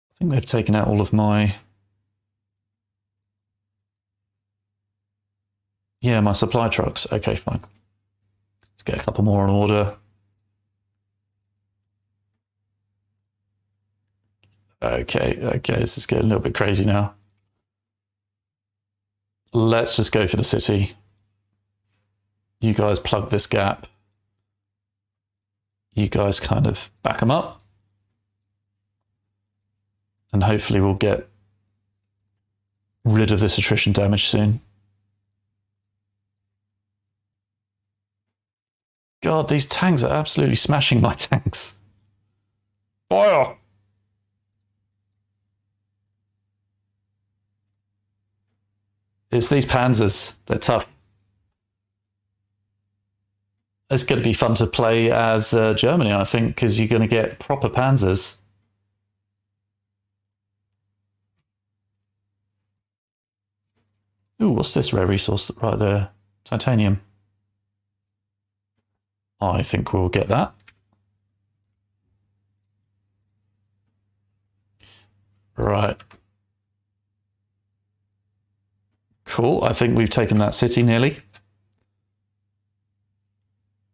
I think they've taken out all of my... Yeah, my supply trucks. Okay, fine. Let's get a couple more on order. Okay, this is getting a little bit crazy now. Let's just go for the city. You guys plug this gap. You guys kind of back them up. And hopefully we'll get rid of this attrition damage soon. God, these tanks are absolutely smashing my tanks. Fire! It's these panzers. They're tough. It's going to be fun to play as Germany, I think, because you're going to get proper panzers. Ooh, what's this rare resource right there? Titanium. I think we'll get that. Right. Cool. I think we've taken that city nearly.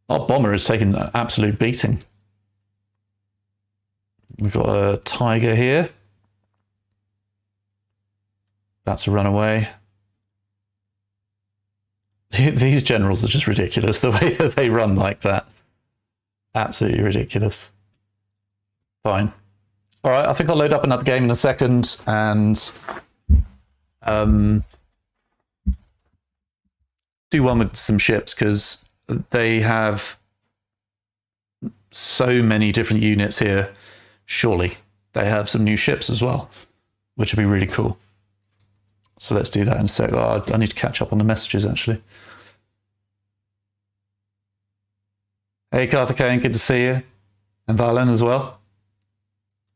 Our bomber has taken an absolute beating. We've got a tiger here. That's a runaway. These generals are just ridiculous, the way that they run like that. Absolutely ridiculous. Fine. All right, I think I'll load up another game in a second and do one with some ships because they have so many different units here. Surely they have some new ships as well, which would be really cool. So let's do that in a sec. Oh, I need to catch up on the messages, actually. Hey, Hey, Karthikeyan, good to see you. And Valen as well.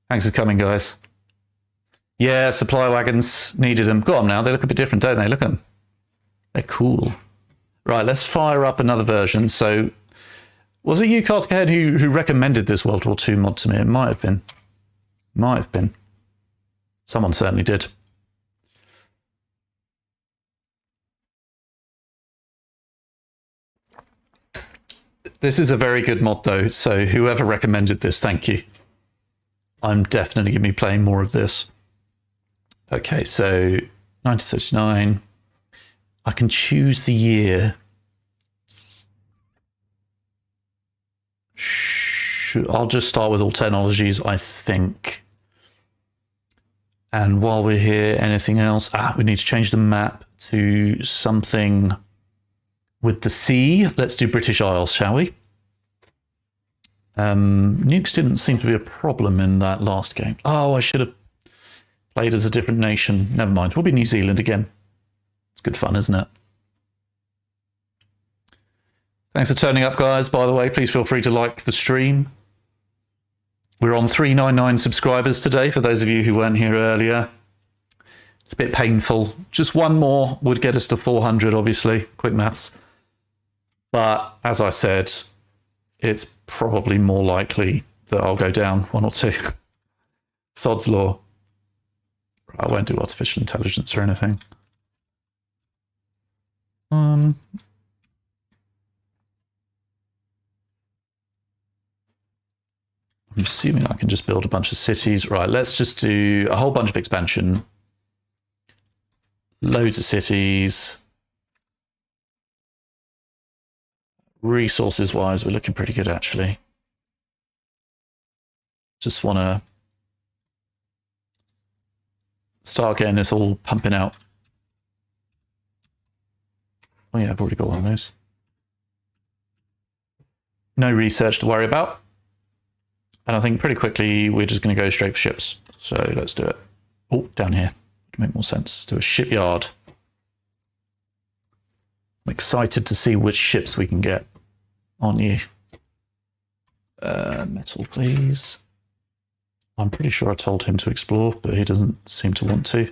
Thanks for coming, guys. Yeah, supply wagons needed them. Got them now. They look a bit different, don't they? Look at them. They're cool. Right, let's fire up another version. So, was it you, Karthikeyan, who recommended this World War II mod to me? It might have been. Might have been. Someone certainly did. This is a very good mod, though, so whoever recommended this, thank you. I'm definitely going to be playing more of this. Okay, so 1939. I can choose the year. I'll just start with all technologies, I think. And while we're here, anything else? We need to change the map to something with the sea. Let's do British Isles, shall we? Nukes didn't seem to be a problem in that last game. Oh, I should have played as a different nation. Never mind. We'll be New Zealand again. It's good fun, isn't it? Thanks for turning up, guys. By the way, please feel free to like the stream. We're on 399 subscribers today, for those of you who weren't here earlier. It's a bit painful. Just one more would get us to 400, obviously. Quick maths. But as I said, it's probably more likely that I'll go down one or two. Sod's law. I won't do artificial intelligence or anything. I'm assuming I can just build a bunch of cities. Right, let's just do a whole bunch of expansion. Loads of cities. Resources-wise, we're looking pretty good, actually. Just want to start getting this all pumping out. Oh yeah, I've already got one of those. No research to worry about. And I think pretty quickly we're just going to go straight for ships. So let's do it. Oh, down here. Would make more sense. Do a shipyard. I'm excited to see which ships we can get. Aren't you? Metal, please. I'm pretty sure I told him to explore, but he doesn't seem to want to.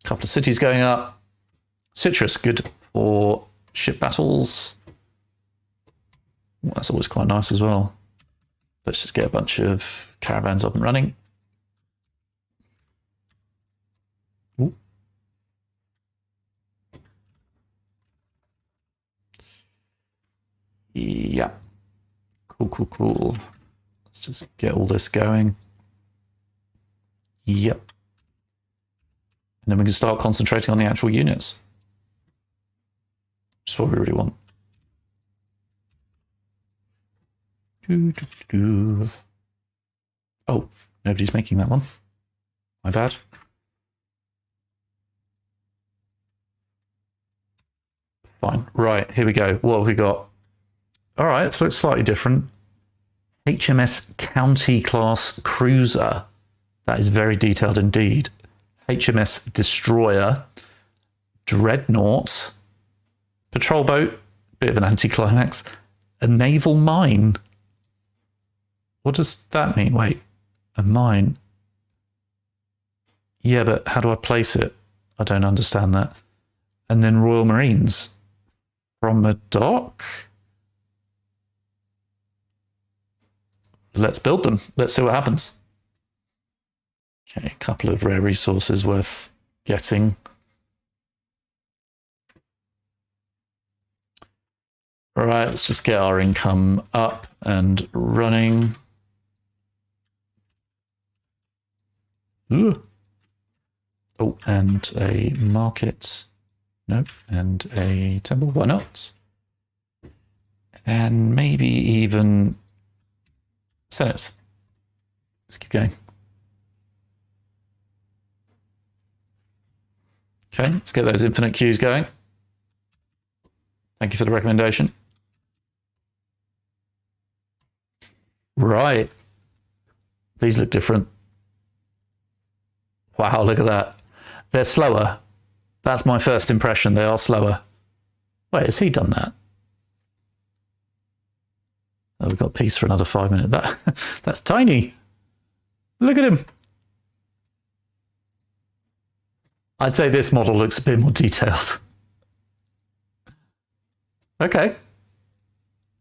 A couple of cities going up. Citrus, good for ship battles. Well, that's always quite nice as well. Let's just get a bunch of caravans up and running. Ooh. Yeah. Cool, cool, cool. Let's just get all this going. Yep. And then we can start concentrating on the actual units. Which is what we really want. Oh, nobody's making that one. My bad. Fine. Right, here we go. What have we got? All right, so it's slightly different. HMS County class cruiser. That is very detailed indeed. HMS Destroyer. Dreadnought. Patrol boat. Bit of an anticlimax. A naval mine. What does that mean? Wait, a mine? Yeah, but how do I place it? I don't understand that. And then Royal Marines. From a dock? Let's build them. Let's see what happens. Okay, a couple of rare resources worth getting. All right, let's just get our income up and running. Ooh. Oh, and a market. Nope, and a temple. Why not? And maybe even Senates. Let's keep going. Okay, let's get those infinite queues going. Thank you for the recommendation. Right. These look different. Wow, look at that. They're slower. That's my first impression. They are slower. Wait, has he done that? Oh, we've got peace for another 5 minutes. That's tiny. Look at him. I'd say this model looks a bit more detailed. Okay.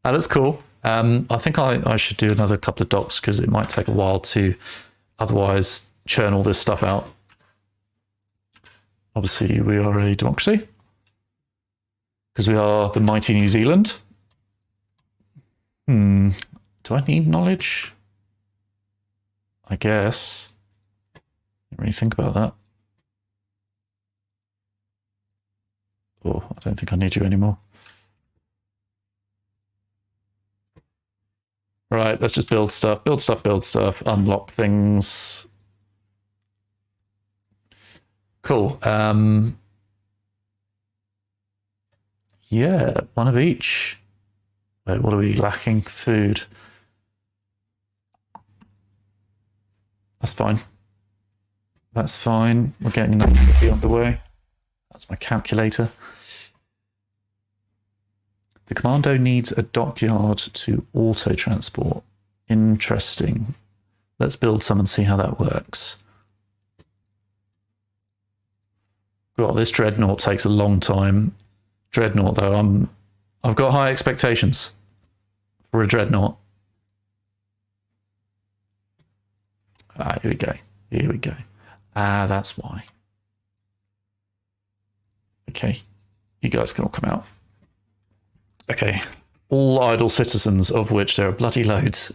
That looks cool. I think I should do another couple of docs because it might take a while to otherwise churn all this stuff out. Obviously, we are a democracy because we are the mighty New Zealand. Do I need knowledge? I guess. Didn't really think about that. Oh, I don't think I need you anymore. Right, let's just build stuff, unlock things. Cool. Yeah, one of each. Wait, what are we lacking? Food. That's fine. That's fine. We're getting activity underway. That's my calculator. The commando needs a dockyard to auto-transport. Interesting. Let's build some and see how that works. Well, this dreadnought takes a long time. Dreadnought, though, I've got high expectations for a dreadnought. Ah, here we go. Here we go. Ah, that's why. Okay, you guys can all come out. Okay, all idle citizens, of which there are bloody loads.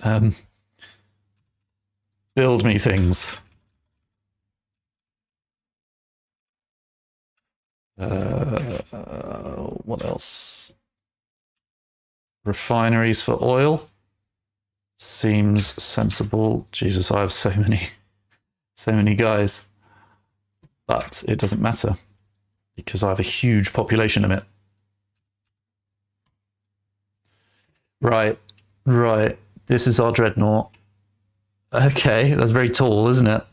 Build me things. What else? Refineries for oil. Seems sensible. Jesus, I have so many guys. But it doesn't matter because I have a huge population limit. Right. This is our dreadnought. Okay, that's very tall, isn't it?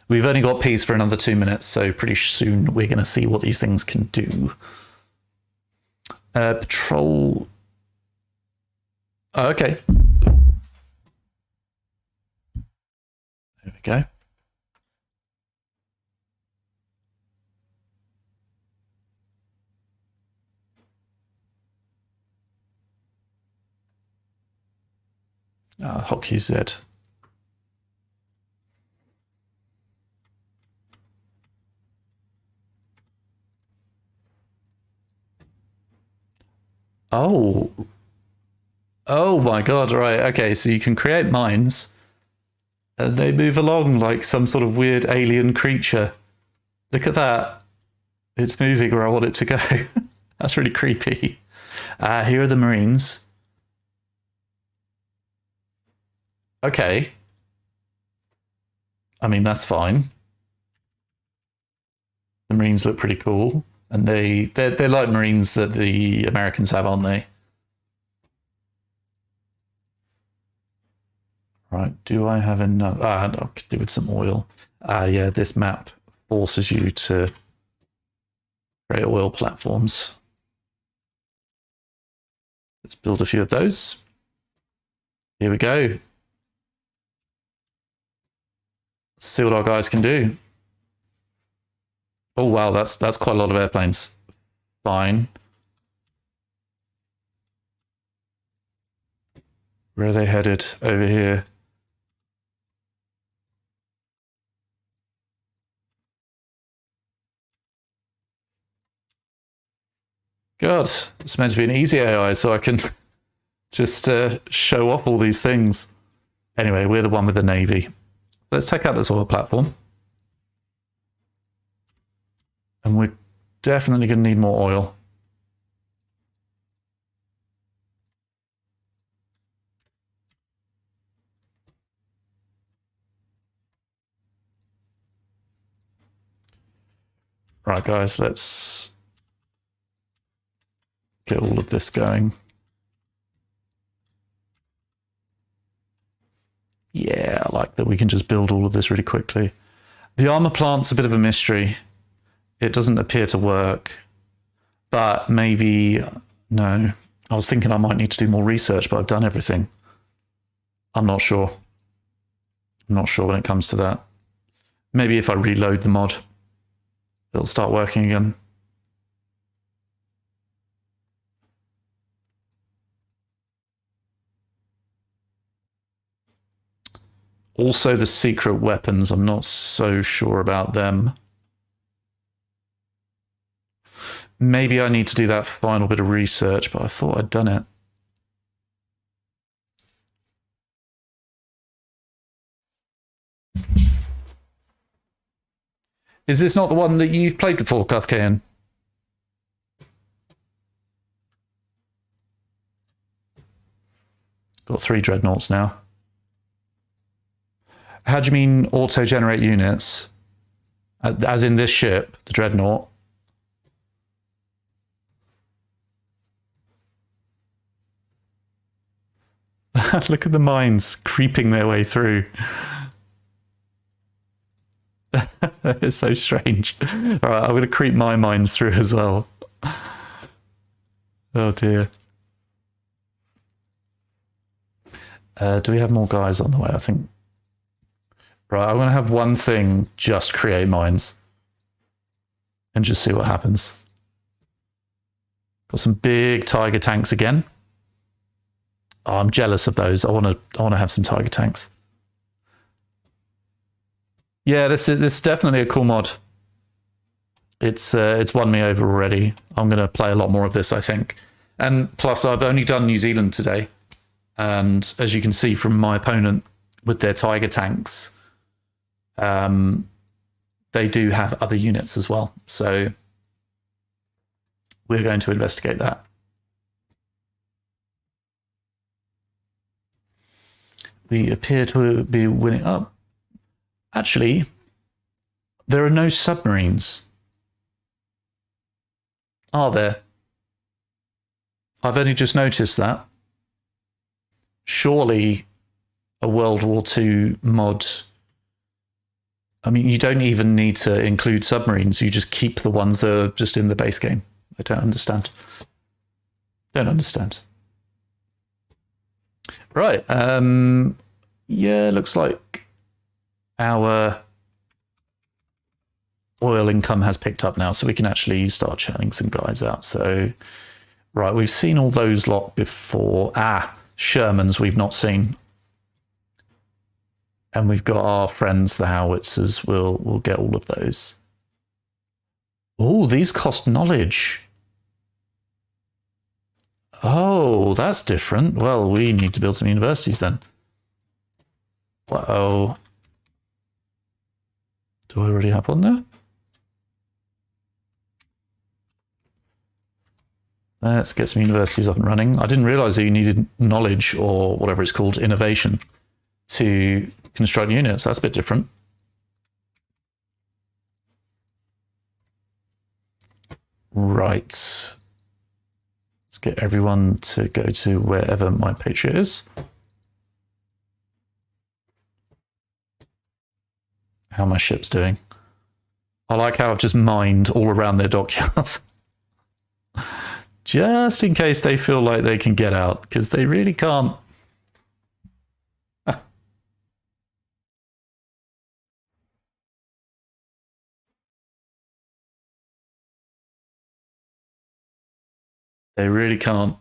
We've only got peace for another 2 minutes, so pretty soon we're going to see what these things can do. Patrol. Oh, okay. There we go. Hotkey Z. Oh my god, right, okay, so you can create mines and they move along like some sort of weird alien creature. Look at that. It's moving where I want it to go. That's really creepy. Here are the Marines. Okay. I mean, that's fine. The Marines look pretty cool. And they're like Marines that the Americans have, aren't they? Right, do I have enough? I could do with some oil. Yeah, this map forces you to create oil platforms. Let's build a few of those. Here we go. Let's see what our guys can do. Oh wow, that's quite a lot of airplanes. Fine. Where are they headed? Over here. God, it's meant to be an easy AI, so I can just show off all these things. Anyway, we're the one with the Navy. Let's take out this oil platform. And we're definitely going to need more oil. Right, guys, let's get all of this going. Yeah, I like that we can just build all of this really quickly. The armor plant's a bit of a mystery. It doesn't appear to work, but maybe, no. I was thinking I might need to do more research, but I've done everything. I'm not sure. I'm not sure when it comes to that. Maybe if I reload the mod, it'll start working again. Also, the secret weapons, I'm not so sure about them. Maybe I need to do that final bit of research, but I thought I'd done it. Is this not the one that you've played before, Kathkayan? Got 3 dreadnoughts now. How do you mean auto-generate units? As in this ship, the dreadnought? Look at the mines creeping their way through. That is so strange. All right, I'm going to creep my mines through as well. Oh dear. Do we have more guys on the way? I think. Right, I'm going to have one thing just create mines and just see what happens. Got some big Tiger tanks again. Oh, I'm jealous of those. I want to have some Tiger tanks. Yeah, this is definitely a cool mod. It's won me over already. I'm going to play a lot more of this, I think. And plus, I've only done New Zealand today. And as you can see from my opponent with their Tiger tanks, they do have other units as well. So we're going to investigate that. We appear to be winning up. Actually, there are no submarines. Are there? I've only just noticed that. Surely a World War II mod... I mean, you don't even need to include submarines. You just keep the ones that are just in the base game. I don't understand. Don't understand. Right. Yeah, looks like our oil income has picked up now, so we can actually start churning some guys out. So, right, we've seen all those lot before. Shermans we've not seen. And we've got our friends, the howitzers. We'll get all of those. Oh, these cost knowledge. Oh, that's different. Well, we need to build some universities then. Uh-oh. Do I already have one there? Let's get some universities up and running. I didn't realize that you needed knowledge or whatever it's called, innovation, to construct units. That's a bit different. Right. Let's get everyone to go to wherever my patriot is. How are my ships doing? I like how I've just mined all around their dockyards. Just in case they feel like they can get out, because they really can't. They really can't.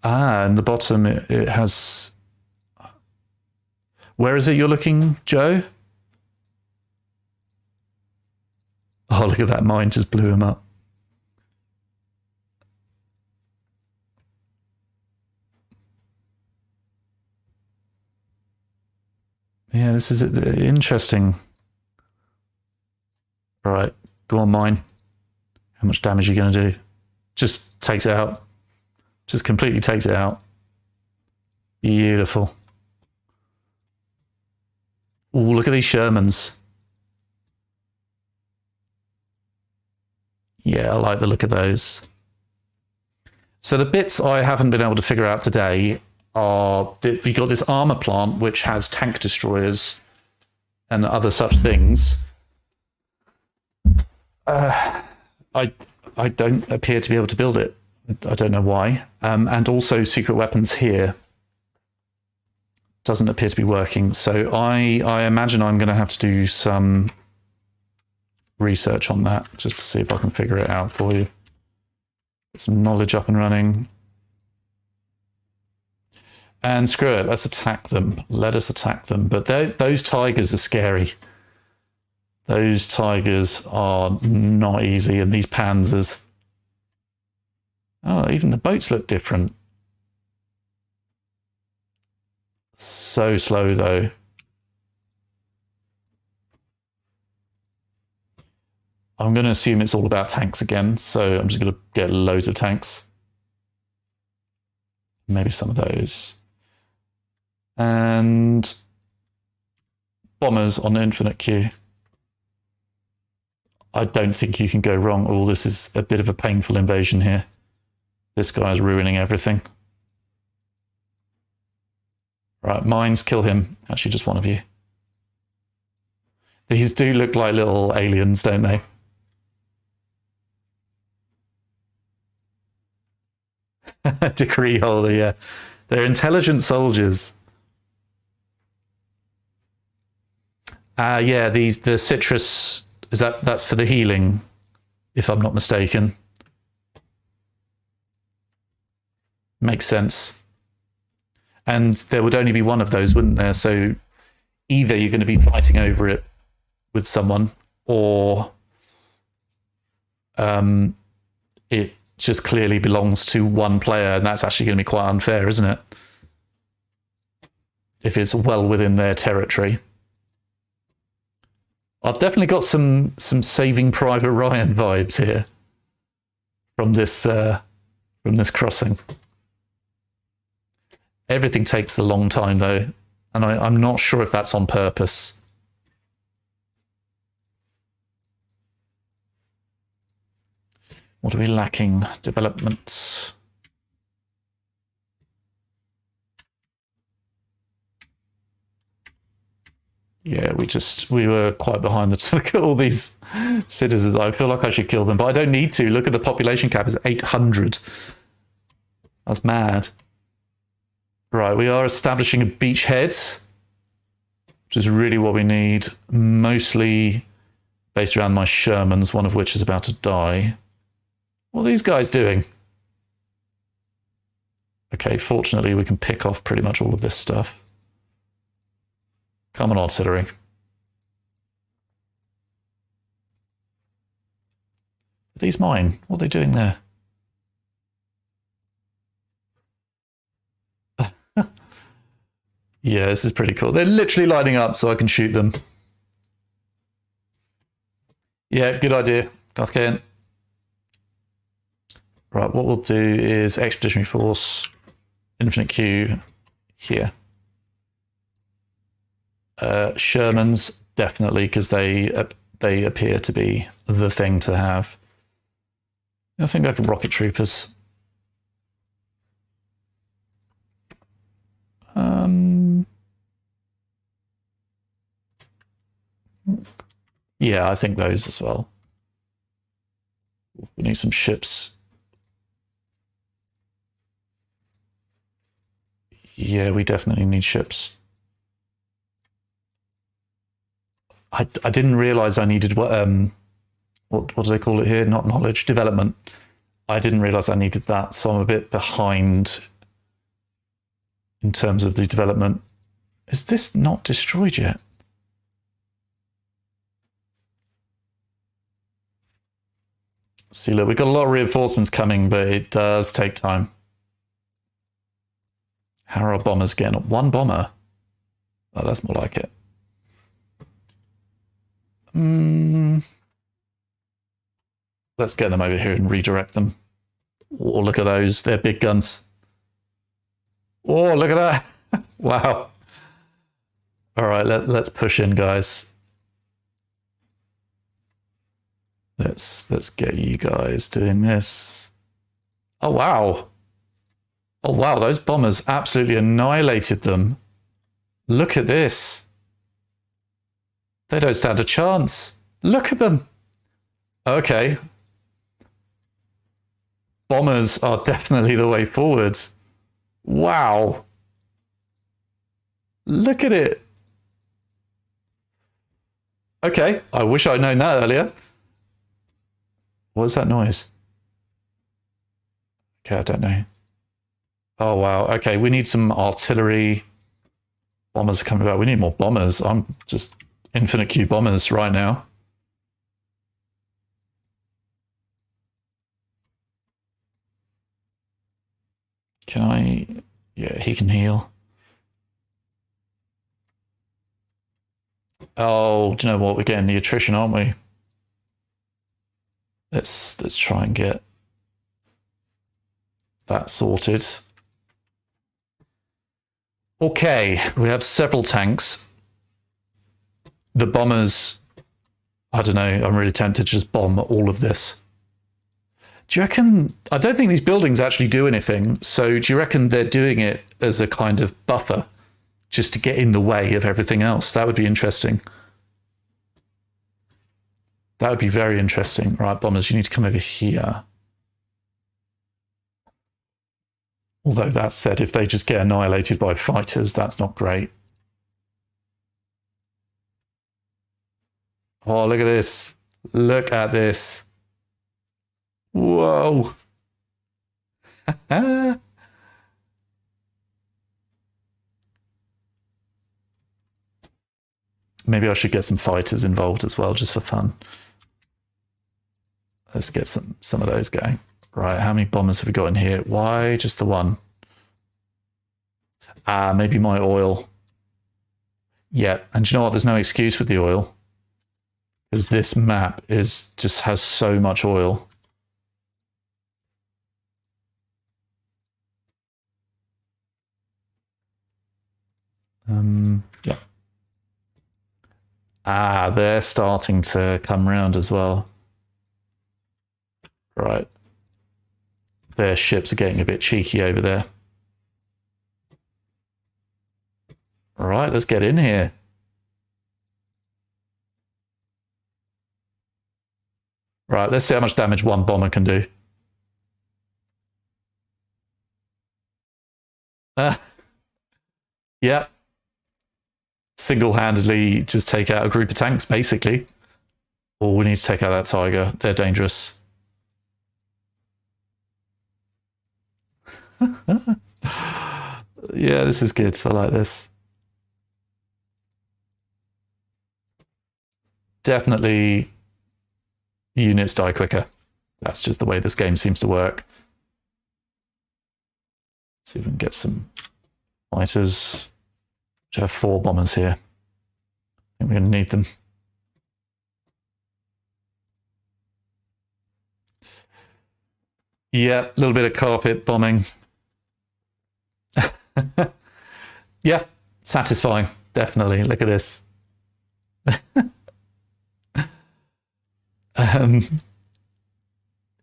And the bottom, it has... Where is it you're looking, Joe? Oh, look at that mine, just blew him up. Yeah, this is interesting. All right, go on, mine. How much damage are you going to do? Just takes it out. Just completely takes it out. Beautiful. Oh, look at these Shermans. Yeah, I like the look of those. So the bits I haven't been able to figure out today are, we got this armor plant which has tank destroyers and other such things. I don't appear to be able to build it. I don't know why. And also secret weapons here doesn't appear to be working. So I imagine I'm going to have to do some research on that just to see if I can figure it out for you. Get some knowledge up and running. And screw it, let's attack them. Let us attack them. But those tigers are scary. Those tigers are not easy, and these panzers. Oh, even the boats look different. So slow, though. I'm going to assume it's all about tanks again, so I'm just going to get loads of tanks. Maybe some of those. And bombers on infinite queue. I don't think you can go wrong. Oh, this is a bit of a painful invasion here. This guy's ruining everything. Right, mines, kill him. Actually, just one of you. These do look like little aliens, don't they? Decree holder, yeah. They're intelligent soldiers. Yeah, the citrus, that's for the healing, if I'm not mistaken. Makes sense. And there would only be one of those, wouldn't there? So either you're going to be fighting over it with someone, or it just clearly belongs to one player, and that's actually going to be quite unfair, isn't it? If it's well within their territory. I've definitely got some Saving Private Ryan vibes here from this crossing. Everything takes a long time though, and I'm not sure if that's on purpose. What are we lacking? Development. Yeah, we were quite behind the... Look at all these citizens. I feel like I should kill them, but I don't need to. Look at the population cap is 800. That's mad. Right, we are establishing a beachhead, which is really what we need. Mostly based around my Shermans, one of which is about to die. What are these guys doing? Okay, fortunately we can pick off pretty much all of this stuff. Come on, artillery. Are these mine? What are they doing there? Yeah, this is pretty cool. They're literally lining up so I can shoot them. Yeah, good idea. Garthcaen. Right, what we'll do is Expeditionary Force, Infinite Queue here. Shermans, definitely, because they appear to be the thing to have. I think I can rocket troopers. Yeah, I think those as well. We need some ships. Yeah, we definitely need ships. I didn't realize I needed what do they call it here? Not knowledge, development. I didn't realize I needed that, so I'm a bit behind in terms of the development. Is this not destroyed yet? See, look, we've got a lot of reinforcements coming, but it does take time. How are our bombers getting up? One bomber? Oh, that's more like it. Let's get them over here and redirect them. Oh, look at those. They're big guns. Oh, look at that. Wow. All right, let's push in, guys. Let's get you guys doing this. Oh, wow. Oh, wow, those bombers absolutely annihilated them. Look at this. They don't stand a chance. Look at them. Okay. Bombers are definitely the way forwards. Wow. Look at it. Okay, I wish I'd known that earlier. What was that noise? Okay, I don't know. Oh, wow. Okay, we need some artillery. Bombers are coming back. We need more bombers. I'm just infinite Q bombers right now. Can I... Yeah, he can heal. Oh, do you know what? We're getting the attrition, aren't we? Let's try and get that sorted. Okay, we have several tanks. The bombers, I don't know, I'm really tempted to just bomb all of this. Do you reckon, I don't think these buildings actually do anything, so do you reckon they're doing it as a kind of buffer, just to get in the way of everything else? That would be interesting. That would be very interesting. Right, bombers, you need to come over here. Although that said, if they just get annihilated by fighters, that's not great. Oh, look at this. Look at this. Whoa. Maybe I should get some fighters involved as well, just for fun. Let's get some of those going. Right, how many bombers have we got in here? Why just the one? Maybe my oil. Yeah, and you know what? There's no excuse with the oil. Because this map just has so much oil. Yeah. They're starting to come round as well. Right. Their ships are getting a bit cheeky over there. All right, let's get in here. Right, let's see how much damage one bomber can do. Yeah. Single-handedly just take out a group of tanks, basically. Or we need to take out that tiger. They're dangerous. Yeah, this is good. I like this. Definitely units die quicker. That's just the way this game seems to work. Let's see if we can get some fighters. We have 4 bombers here. I think we're going to need them. Yeah, a little bit of carpet bombing. Yeah, satisfying. Definitely. Look at this.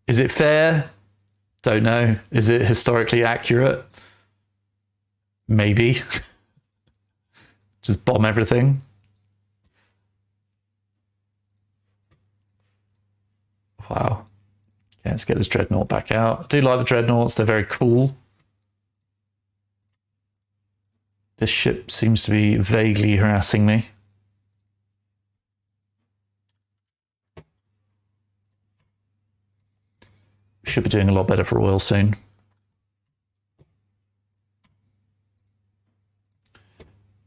Is it fair? Don't know. Is it historically accurate? Maybe. Just bomb everything. Wow. Okay, let's get this dreadnought back out. I do like the dreadnoughts. They're very cool. This ship seems to be vaguely harassing me. Should be doing a lot better for oil soon.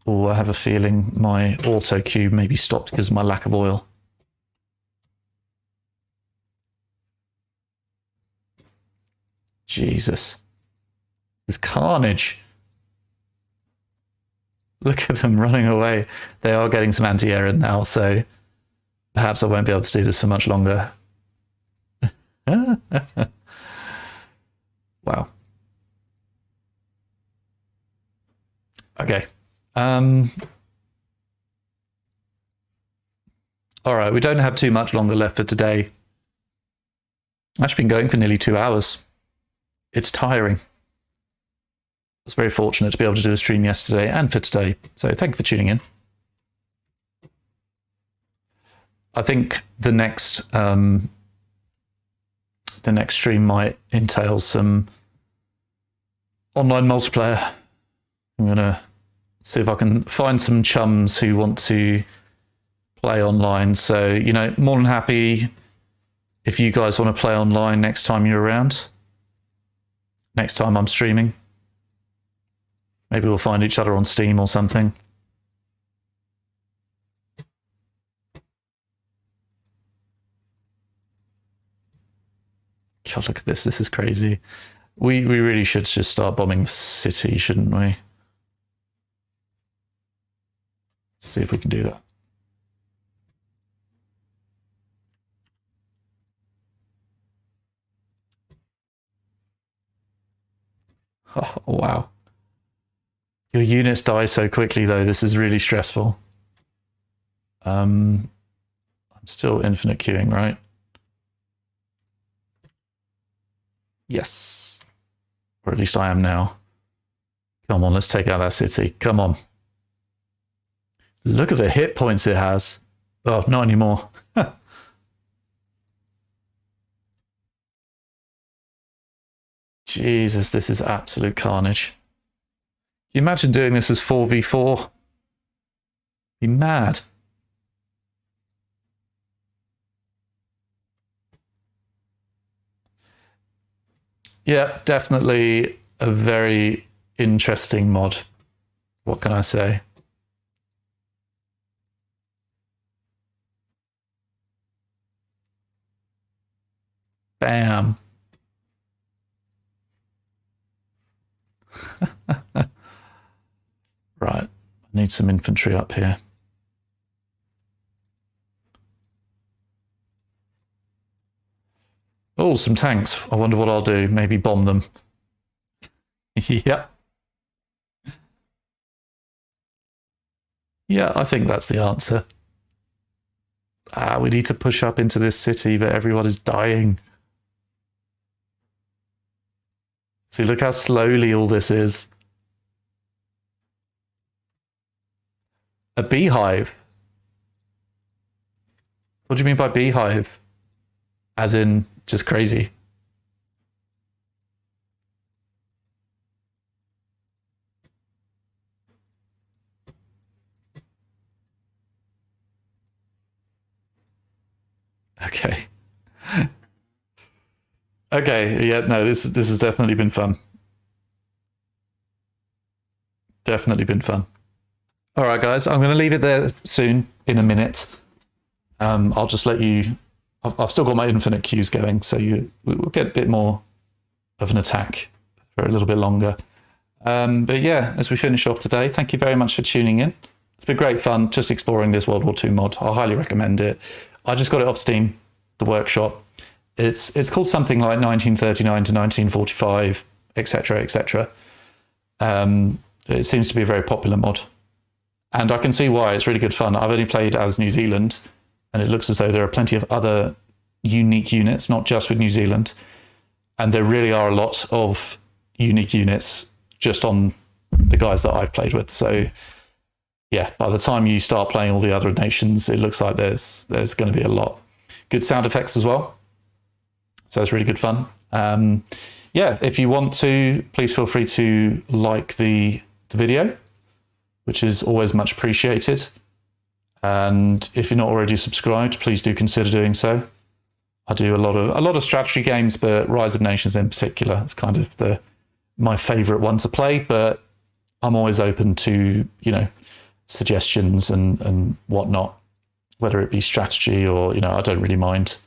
Oh, I have a feeling my auto cube may be stopped because of my lack of oil. Jesus. This carnage. Look at them running away. They are getting some anti-air in now, so perhaps I won't be able to do this for much longer. Wow. Okay. All right, we don't have too much longer left for today. I've actually been going for nearly 2 hours. It's tiring. I was very fortunate to be able to do a stream yesterday and for today, so thank you for tuning in. I think the next the next stream might entail some online multiplayer. I'm going to see if I can find some chums who want to play online. So, you know, more than happy if you guys want to play online next time you're around. Next time I'm streaming. Maybe we'll find each other on Steam or something. God, look at this. This is crazy. We really should just start bombing the city, shouldn't we? Let's see if we can do that. Oh, wow. Your units die so quickly, though. This is really stressful. I'm still infinite queuing, right? Yes. Or at least I am now. Come on, let's take out that city. Come on. Look at the hit points it has. Oh, not anymore. Jesus, this is absolute carnage. Can you imagine doing this as 4v4? Be mad. Yeah, definitely a very interesting mod. What can I say? Bam. Right, I need some infantry up here. Oh, some tanks. I wonder what I'll do. Maybe bomb them. Yep. Yeah, I think that's the answer. We need to push up into this city, but everyone is dying. See, look how slowly all this is. A beehive? What do you mean by beehive? As in, just crazy. Okay. Okay, yeah, no, this has definitely been fun. Definitely been fun. All right, guys, I'm going to leave it there soon, in a minute. I'll just let you... I've still got my infinite queues going, so we'll get a bit more of an attack for a little bit longer. But yeah, as we finish off today, thank you very much for tuning in. It's been great fun just exploring this World War II mod. I highly recommend it. I just got it off Steam, the workshop. It's called something like 1939 to 1945, etc., etc. It seems to be a very popular mod. And I can see why. It's really good fun. I've only played as New Zealand, and it looks as though there are plenty of other unique units, not just with New Zealand. And there really are a lot of unique units just on the guys that I've played with. So yeah, by the time you start playing all the other nations, it looks like there's going to be a lot. Good sound effects as well. So it's really good fun. Yeah, if you want to, please feel free to like the video, which is always much appreciated. And if you're not already subscribed, please do consider doing so. I do a lot of strategy games, but Rise of Nations in particular is kind of my favorite one to play. But I'm always open to, you know, suggestions and whatnot, whether it be strategy or, you know, I don't really mind.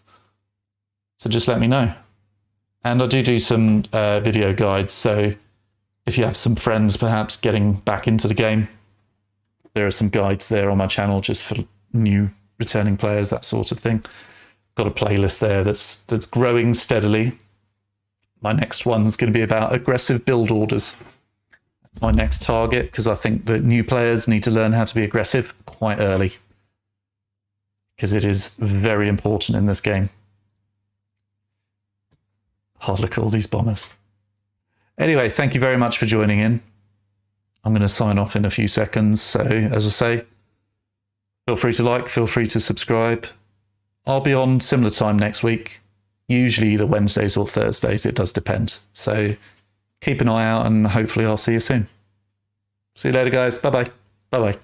So just let me know. And I do some video guides. So if you have some friends perhaps getting back into the game, there are some guides there on my channel just for new returning players, that sort of thing. Got a playlist there that's growing steadily. My next one's going to be about aggressive build orders. That's my next target, because I think that new players need to learn how to be aggressive quite early, because it is very important in this game. Oh, look at all these bombers. Anyway, thank you very much for joining in. I'm going to sign off in a few seconds. So, as I say, feel free to like, feel free to subscribe. I'll be on similar time next week. Usually either Wednesdays or Thursdays. It does depend. So keep an eye out and hopefully I'll see you soon. See you later, guys. Bye-bye. Bye-bye.